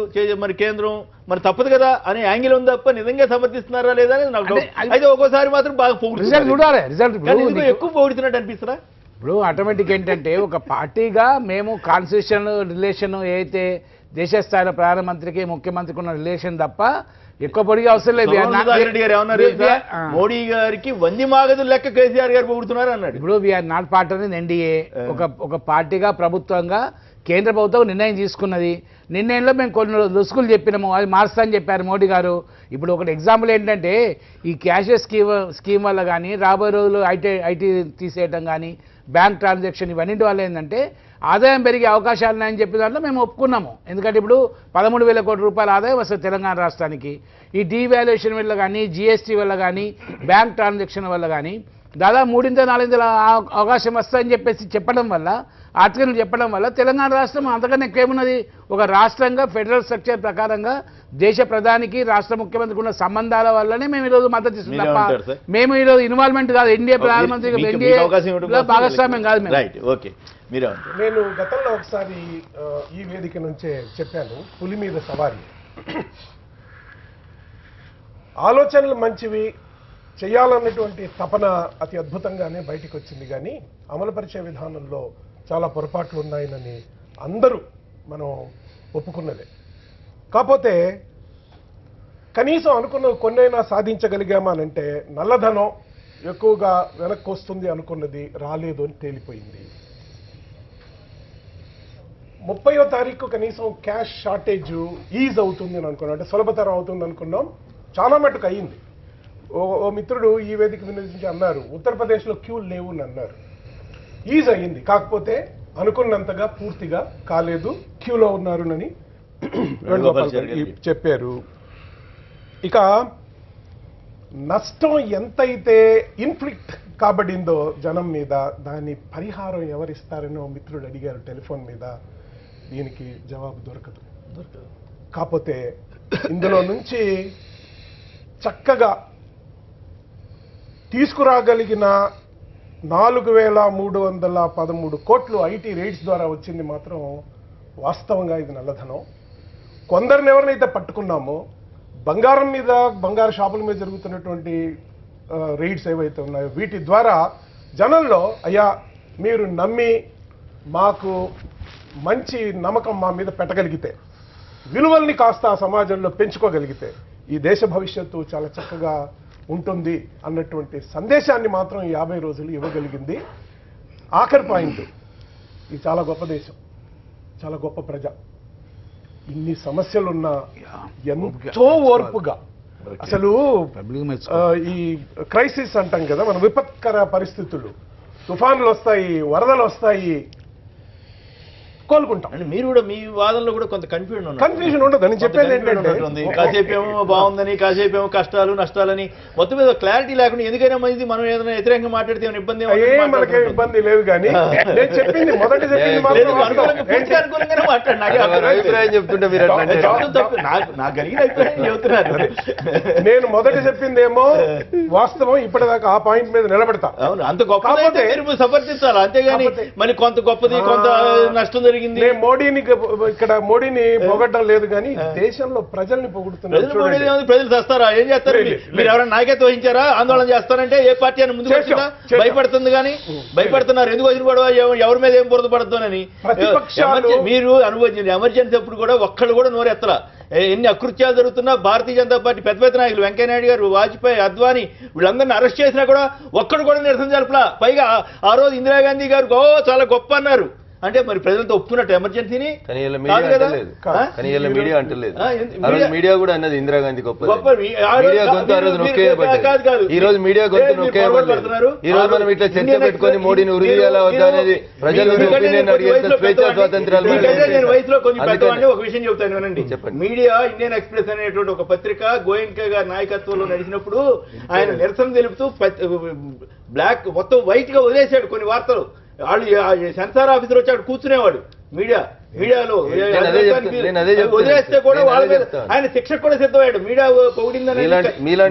మరి కేంద్రం, మరి తప్పదు కదా అనే యాంగిల్ ఉంది తప్ప నిజంగా సమర్థిస్తున్నారా లేదా అనేది నాకు. అయితే ఒక్కోసారి మాత్రం బాగా చూడాలి రిజల్ట్ ఎక్కువ పొగుడుతున్నట్టు అనిపిస్తారా? ఇప్పుడు ఆటోమేటిక్ ఏంటంటే ఒక పార్టీగా మేము కాన్స్టిట్యూషన్ రిలేషన్ అయితే దేశ స్థాయిలో ప్రధానమంత్రికి ముఖ్యమంత్రికి ఉన్న రిలేషన్ తప్ప ఎక్కువ పొడిగా అవసరం లేదు. రెడ్డి గారు ఏమన్నారు? మోడీ గారికి వంది మాగదులు లెక్క కేసీఆర్ గారు పొగుడుతున్నారు అన్నాడు. ఇప్పుడు we're not part of NDA. ఒక పార్టీగా ప్రభుత్వంగా కేంద్ర ప్రభుత్వం నిర్ణయం తీసుకున్నది. నిర్ణయంలో మేము కొన్ని లొసుగులు చెప్పినాము, అది మార్చుతా అని చెప్పారు మోడీ గారు. ఇప్పుడు ఒకటి ఎగ్జాంపుల్ ఏంటంటే ఈ క్యాషెస్ స్కీమ్ వల్ల కానీ, రాబోయే రోజులు ఐటీ తీసేయటం కానీ, బ్యాంక్ ట్రాన్సాక్షన్ ఇవన్నింటి వల్ల ఏంటంటే ఆదాయం పెరిగే అవకాశాలు ఉన్నాయని చెప్పిన దాంట్లో మేము ఒప్పుకున్నాము. ఎందుకంటే ఇప్పుడు 13,000 కోట్ల రూపాయల ఆదాయం వస్తుంది తెలంగాణ రాష్ట్రానికి. ఈ డీవాల్యుయేషన్ వల్ల కానీ, జీఎస్టీ వల్ల కానీ, బ్యాంక్ ట్రాన్సాక్షన్ వల్ల కానీ దాదాపు 3-4 అవకాశం వస్తుందని చెప్పేసి చెప్పడం వల్ల, ఆర్టికల్ చెప్పడం వల్ల తెలంగాణ రాష్ట్రం అంతకన్నా ఎక్కువేమున్నది. ఒక రాష్ట్రంగా ఫెడరల్ స్ట్రక్చర్ ప్రకారంగా దేశ ప్రధానికి రాష్ట్ర ముఖ్యమంత్రికి ఉన్న సంబంధాల వల్లనే మేము ఈరోజు మద్దతు ఇస్తున్నాం తప్ప మేము ఈరోజు ఇన్వాల్వ్మెంట్ కాదు. ఎన్డీఏ ప్రధానమంత్రికి ఎన్డీఏ భాగస్వామ్యం కాదు. నేను గతంలో ఒకసారి ఈ వేదిక నుంచే చెప్పాను, పులి మీద సవారీ. ఆలోచనలు మంచివి, చేయాలన్నటువంటి తపన అతి అద్భుతంగానే బయటికి వచ్చింది, కానీ అమలుపరిచే విధానంలో చాలా పొరపాట్లు ఉన్నాయని అందరూ మనం ఒప్పుకున్నదే. కాకపోతే కనీసం అనుకున్న కొన్నైనా సాధించగలిగామనంటే నల్లధనం ఎక్కువగా వెనక్కి వస్తుంది అనుకున్నది రాలేదు అని తేలిపోయింది. 30వ తారీఖు కనీసం క్యాష్ షార్టేజ్ ఈజ్ అవుతుంది అని అనుకున్నాం, అంటే సులభతరం అవుతుంది అనుకున్నాం. చాలా మటుకు అయ్యింది. ఓ మిత్రుడు ఈ వేదిక నుంచి అన్నారు, ఉత్తరప్రదేశ్లో క్యూలు లేవు అని అన్నారు. ఈజ్ అయ్యింది, కాకపోతే అనుకున్నంతగా పూర్తిగా కాలేదు, క్యూలో ఉన్నారునని వేణుగోపాల్ గారు చెప్పారు. ఇక నష్టం ఎంతైతే ఇన్ఫ్లిక్ట్ కాబడిందో జనం మీద, దాని పరిహారం ఎవరిస్తారని ఓ మిత్రుడు అడిగారు టెలిఫోన్ మీద. దీనికి జవాబు దొరకదు. కాకపోతే ఇందులో నుంచి చక్కగా తీసుకురాగలిగిన 4,313 కోట్లు ఐటీ రైట్స్ ద్వారా వచ్చింది మాత్రం వాస్తవంగా ఇది నల్లధనం. కొందరిని ఎవరినైతే పట్టుకున్నామో బంగారం మీద, బంగారు షాపుల మీద జరుగుతున్నటువంటి రైడ్స్ ఏవైతే ఉన్నాయో వీటి ద్వారా జనంలో అయ్యా మీరు నమ్మి మాకు మంచి నమ్మకం మా మీద పెట్టగలిగితే, విలువల్ని కాస్త ఆ సమాజంలో పెంచుకోగలిగితే ఈ దేశ భవిష్యత్తు చాలా చక్కగా ఉంటుంది అన్నటువంటి సందేశాన్ని మాత్రం 50 రోజులు ఇవ్వగలిగింది. ఆఖరి పాయింట్, ఇది చాలా గొప్ప దేశం, చాలా గొప్ప ప్రజ. ఇన్ని సమస్యలున్నా ఎంతో ఓర్పుగా, అసలు ఈ క్రైసిస్ అంటాం కదా మన, విపత్కర పరిస్థితులు, తుఫాన్లు వస్తాయి, వరదలు వస్తాయి, కోలుకుంటాం. మీరు కూడా మీ వాదనలో కూడా కొంత కన్ఫ్యూజన్ ఉండదు. నేను చెప్పేది ఏంటంటే కాసేపు ఏమో బాగుందని, కాసేపు ఏమో కష్టాలు నష్టాలని, మొత్తం మీద క్లారిటీ లేకుండా ఎందుకైనా మంచిది మనం ఏదైనా వ్యతిరేకంగా మాట్లాడితే ఇబ్బంది మనకే ఇబ్బంది లేదు. కానీ నేను చెప్పింది మొదటి చెప్పింది అనుకూలంగానే మాట్లాడు, చెప్తుంటే మీరు నాకు కలిగిన అభిప్రాయం చెబుతున్నారు. నేను మొదటి చెప్పిందేమో వాస్తవం, ఇప్పటిదాకా ఆ పాయింట్ మీద నిలబడతా. అవును, అంత గొప్ప సమర్థించాలి, అంతేగాని మరి కొంత గొప్పది కొంత నష్టం జరిగింది. మోడీని ఇక్కడ మోడీని పొగడ్డం లేదు, కానీ దేశంలో ప్రజల్ని పొగుడుతున్నారు. ప్రజలు చేస్తారా? ఏం చేస్తారు? మీరు ఎవరైనా నాయకత్వం వహించారా? ఆందోళన చేస్తారంటే ఏ పార్టీ అని ముందుకు వచ్చిందా? భయపడుతుంది, కానీ భయపడుతున్నారు. ఎందుకు వచ్చిన పడవ, ఎవరి మీద ఏం బురద పడుతుందని. మీరు అనుభవించింది ఎమర్జెన్సీ అప్పుడు కూడా ఒక్కళ్ళు కూడా నోరెత్తరా. ఎన్ని అకృత్యాలు జరుగుతున్నా భారతీయ జనతా పార్టీ పెద్ద పెద్ద నాయకులు వెంకయ్యనాయుడు గారు, వాజ్పేయి, అద్వానీ వీళ్ళందరినీ అరెస్ట్ చేసినా కూడా ఒక్కడు కూడా నిరసన జరపలా. పైగా ఆ రోజు ఇందిరాగాంధీ గారు చాలా గొప్ప అన్నారు. అంటే మరి ప్రజలతో ఒప్పుకున్నట్టు ఎమర్జెన్సీని. మీడియా అంటలేదు, మీడియా కూడా అన్నది ఇందిరాగాంధీ గొప్ప. ఈ రోజు మీడియా గొంతు నొక్కేయబడలేదు. ఈ రోజు మనం ఇట్లా చర్చ పెట్టుకొని మోడీని ఉరి చేయాలా వద్దా అనేది ప్రజల ఒపీనియన్ అడిగేంత స్వేచ్ఛా స్వాతంత్రాలు. నేను వయసులో కొంచెం పెద్దవాడిని, ఒక విషయం చెప్తాను వినండి. మీడియా ఇండియన్ ఎక్స్ప్రెస్ అనేటువంటి ఒక పత్రిక గోయంకా గారి నాయకత్వంలో నడిచినప్పుడు ఆయన నిరసన తెలుపుతూ బ్లాక్ మొత్తం వైట్ గా వదిలేశాడు కొన్ని వార్తలు. వాళ్ళు సెన్సార్ ఆఫీసర్ వచ్చి అక్కడ కూర్చునేవాడు. మీడియాలో వదిలేస్తే కూడా వాళ్ళ మీద ఆయన శిక్షకు కూడా సిద్ధమయ్యాడు. మీడియా పొగిడిందని,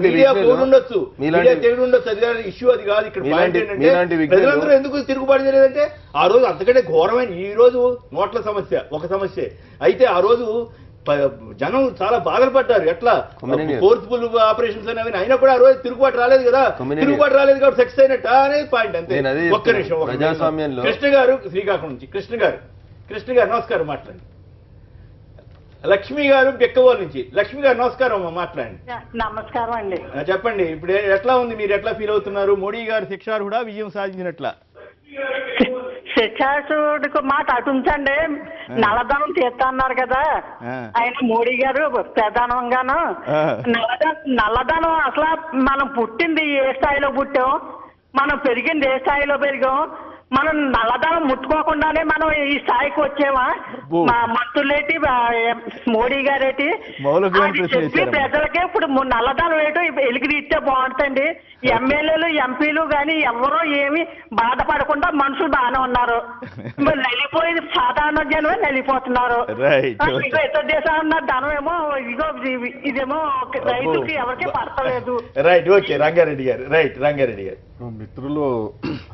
మీడియా పొగుడుండొచ్చు, మీడియా తెగుడు ఉండొచ్చు, అది కాదు ఇష్యూ, అది కాదు ఇక్కడ పాయింట్. ఏంటంటే ప్రజలందరూ ఎందుకు తిరుగుబాటు చేయలేదంటే ఆ రోజు అంతకంటే ఘోరమైన, ఈ రోజు నోట్ల సమస్య ఒక సమస్య అయితే ఆ రోజు జనం చాలా బాధలు పడ్డారు. ఎట్లా ఫోర్స్ఫుల్ ఆపరేషన్స్ అనేవి అయినా కూడా ఆ రోజు తిరుగుబాటు రాలేదు కదా. తిరుగుబాటు రాలేదు కాబట్టి సక్సెస్ అయినట్ట అనేది పాయింట్. అంతే. ఒక్క నిమిషం. కృష్ణ గారు శ్రీకాకుళం నుంచి, కృష్ణ గారు నమస్కారం, మాట్లాడండి. లక్ష్మి గారు బెక్కవోలు నుంచి, లక్ష్మి గారు నమస్కారం, మాట్లాడండి. నమస్కారం అండి. చెప్పండి, ఇప్పుడు ఎట్లా ఉంది, మీరు ఎట్లా ఫీల్ అవుతున్నారు? మోడీ గారు శిక్షార్హుడా, విజయం సాధించినట్లా? శిక్షార్హుడికి మాట అటుంచండి, నల్లధనం తీస్తా అన్నారు కదా ఆయన మోడీ గారు ప్రధానంగాను. నల్లధనం అసలు మనం పుట్టింది ఏ స్థాయిలో పుట్టాం, మనం పెరిగింది ఏ స్థాయిలో పెరిగాం, మనం నల్లధనం ముట్టుకోకుండానే మనం ఈ స్థాయికి వచ్చామా? మా మంత్రులేటి, మోడీ గారేటి చెప్పి ప్రజలకే ఇప్పుడు నల్లధనం ఏంటో వెలికి తీస్తే బాగుంటుంది. ఎమ్మెల్యేలు ఎంపీలు కానీ ఎవరో ఏమి బాధపడకుండా మనుషులు బాగానే ఉన్నారు. నలిపోయింది సాధారణ జనమే నలిపోతున్నారు. ఇంకో ఇతర దేశాలు ఉన్న ధనం ఏమో ఇదేమో రైతులకి ఎవరికి పడతలేదు. Right, okay. రంగారెడ్డి గారు, రైట్. రంగారెడ్డి గారు, మిత్రులు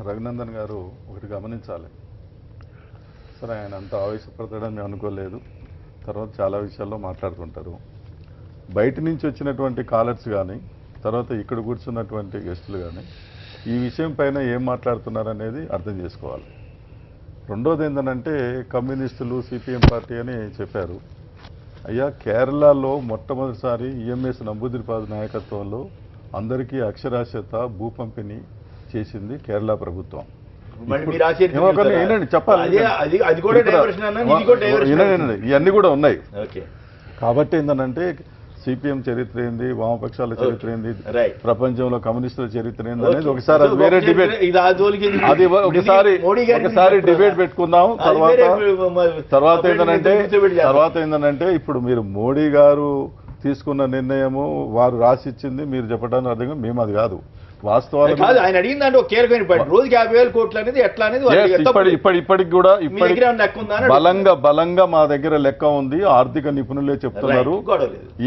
రఘునందన్ గారు ఒకటి గమనించాలి. సరే, ఆయన అంత ఆవేశపడతాడని మేము అనుకోలేదు. తర్వాత చాలా విషయాల్లో మాట్లాడుతుంటారు. బయట నుంచి వచ్చినటువంటి కాలర్స్ కానీ, తర్వాత ఇక్కడ కూర్చున్నటువంటి గెస్టులు కానీ ఈ విషయం పైన ఏం మాట్లాడుతున్నారు అనేది అర్థం చేసుకోవాలి. రెండోది ఏంటంటే కమ్యూనిస్టులు, సిపిఎం పార్టీ అని చెప్పారు. అయ్యా, కేరళలో మొట్టమొదటిసారి ఈఎంఎస్ నంబూదిరిపాదు నాయకత్వంలో అందరికీ అక్షరాస్యత భూ పంపిణీ చేసింది కేరళ ప్రభుత్వం. వినండి చెప్పాలి, ఇవన్నీ కూడా ఉన్నాయి. కాబట్టి ఏంటంటే సిపిఎం చరిత్ర ఏంది, వామపక్షాల చరిత్ర ఏంది, ప్రపంచంలో కమ్యూనిస్టుల చరిత్ర ఏంది అనేది ఒకసారి అది వేరే డిబేట్, అది ఒకసారి డిబేట్ పెట్టుకుందాం. తర్వాత ఏంటంటే ఇప్పుడు మీరు మోడీ గారు తీసుకున్న నిర్ణయము వారు రాసిచ్చింది మీరు చెప్పడానికి అర్థం, మేము అది కాదు వాస్తవాలు కాదు. ఆయన అడిగిందంటే ఒక కీలకమైన పాయింట్, రోజుకి 50,000 కోట్లు అనేది ఎట్లా అనేది ఇప్పటికి కూడా బలంగా మా దగ్గర లెక్క ఉంది, ఆర్థిక నిపుణులే చెప్తున్నారు. ఈ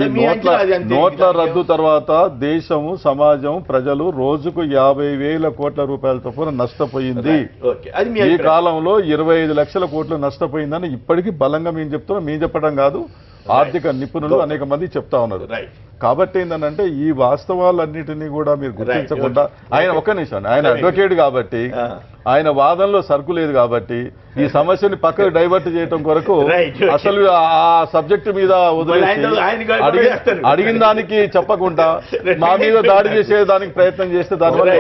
నోట్ల రద్దు తర్వాత దేశము, సమాజం, ప్రజలు రోజుకు 50,000 కోట్ల రూపాయల చొప్పున నష్టపోయింది. ఈ కాలంలో 25 లక్షల కోట్లు నష్టపోయిందని ఇప్పటికీ బలంగా మేము చెప్తున్నాం. మేము చెప్పడం కాదు, ఆర్థిక నిపుణులు అనేక మంది చెప్తా ఉన్నారు. కాబట్టి ఏంటంటే ఈ వాస్తవాలన్నిటినీ కూడా మీరు గుర్తించకుండా, ఆయన ఒక్క నిమిషం, ఆయన అడ్వకేట్ కాబట్టి ఆయన వాదనలో సరుకు లేదు కాబట్టి ఈ సమస్యని పక్కకు డైవర్ట్ చేయడం కొరకు అసలు ఆ సబ్జెక్టు మీద వదిలేసి అడిగిన దానికి చెప్పకుండా మా మీద దాడి చేసే దానికి ప్రయత్నం చేస్తే దానివల్ల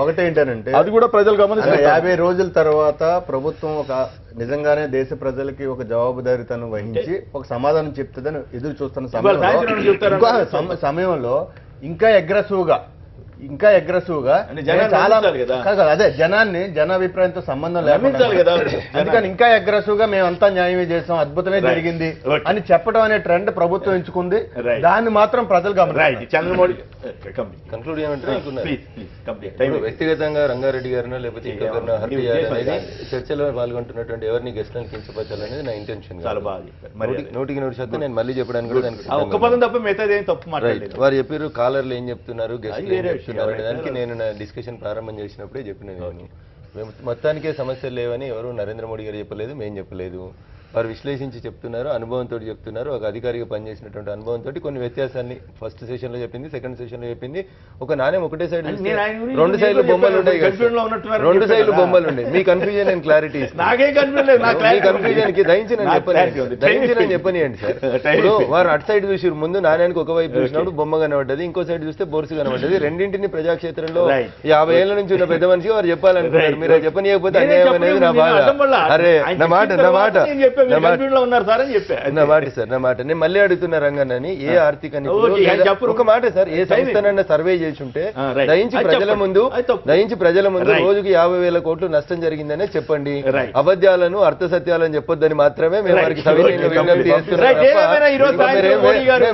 ఒకటేంటంటే అది కూడా ప్రజలు గమనిస్తారు. 50 రోజుల తర్వాత ప్రభుత్వం ఒక నిజంగానే దేశ ప్రజలకి ఒక జవాబుదారీతనం వహించి ఒక సమాధానం చెప్తుందని ఎదురు చూస్తున్న సమయంలో ఇంకా అగ్రెసివ్ గా చాలా అదే జనాభిప్రాయంతో సంబంధం లేకుండా అందుకని ఇంకా అగ్రెసివ్ గా మేమంతా న్యాయమే చేసాం, అద్భుతమే జరిగింది అని చెప్పడం అనే ట్రెండ్ ప్రభుత్వం ఎంచుకుంది. దాన్ని మాత్రం ప్రజలు చంద్రమోడీ కంక్లూడ్ వ్యక్తిగతంగా రంగారెడ్డి గారినో లేకపోతే ఇంకొకరినో హత్య చేయాలనేది చర్చలో పాల్గొంటున్నటువంటి ఎవరిని గెస్ట్లను కించపరచాలనేది నా ఇంటెన్షన్. 100% నేను మళ్ళీ చెప్పడానికి కూడా వారు చెప్పారు. కాలర్లు ఏం చెప్తున్నారు, గెస్ట్లు ఏం చెప్తున్నారు అనే దానికి నేను నా డిస్కషన్ ప్రారంభం చేసినప్పుడే చెప్పిన నేను మొత్తానికే సమస్యలు లేవని ఎవరు నరేంద్ర మోడీ గారు చెప్పలేదు, మేము చెప్పలేదు. వారు విశ్లేషించి చెప్తున్నారు, అనుభవంతో చెప్తున్నారు. ఒక అధికారిగా పనిచేసినటువంటి అనుభవంతో కొన్ని వ్యత్యాసాన్ని ఫస్ట్ సెషన్ లో చెప్పింది, సెకండ్ సెషన్ లో చెప్పింది. ఒక నాణ్యం ఒకటే సైడ్ 2 సైడ్లు బొమ్మలు ఉన్నాయి, 2 సైడ్లు బొమ్మలు ఉన్నాయి. మీ కన్ఫ్యూజన్ అండ్ క్లారిటీ, మీ కన్ఫ్యూజన్ కి దయించి నేను చెప్పనియండి సార్. ఇప్పుడు వారు అటు సైడ్ చూసి ముందు నాణ్యానికి ఒకవైపు చూసినప్పుడు బొమ్మ కనబడ్డది, ఇంకో సైడ్ చూస్తే బోర్సు కనబడ్డది. రెండింటిని ప్రజాక్షేత్రంలో 50 ఏళ్ల నుంచి ఉన్న పెద్ద మనిషి వారు చెప్పాలనుకున్నారు. మీరు చెప్పనియకపోతే అన్యాయం అనేది నా బాధ. అరే నా మాట నేను మళ్ళీ అడుగుతున్నా రంగన్నని, ఏ ఆర్థిక ఒక మాట సార్, ఏ సంస్థనన్నా సర్వే చేసి ఉంటే దయించి ప్రజల ముందు రోజుకి 50,000 కోట్లు నష్టం జరిగిందనే చెప్పండి. అబద్ధాలను అర్థసత్యాలను చెప్పొద్దని మాత్రమే మేము వారికి సవినయంగా విజ్ఞప్తి చేస్తున్నాం.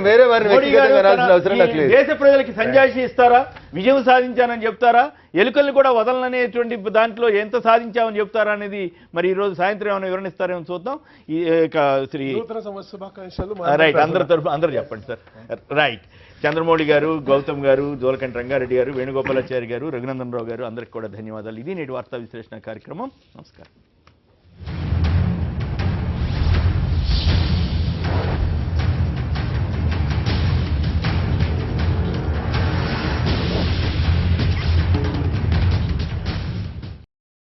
వేరే వారిని వ్యక్తిగతంగా రావాల్సిన అవసరం నాకు లేదు. దేశ ప్రజలకి సంజాయిషి ఇస్తారా, విజయం సాధించానని చెప్తారా, ఎలుకల్ని కూడా వదలననేటువంటి దాంట్లో ఎంత సాధించామని చెప్తారా అనేది మరి ఈ రోజు సాయంత్రం ఏమైనా వివరణిస్తారేమో చూద్దాం. శ్రీ రైట్ అందరూ చెప్పండి సార్. రైట్, చంద్రమౌళి గారు, గౌతమ్ గారు, జోలకంటి రంగారెడ్డి గారు, వేణుగోపాలాచారి గారు, రఘునందన్ రావు గారు, అందరికి కూడా ధన్యవాదాలు. ఇది నేటి వార్తా విశ్లేషణ కార్యక్రమం. నమస్కారం.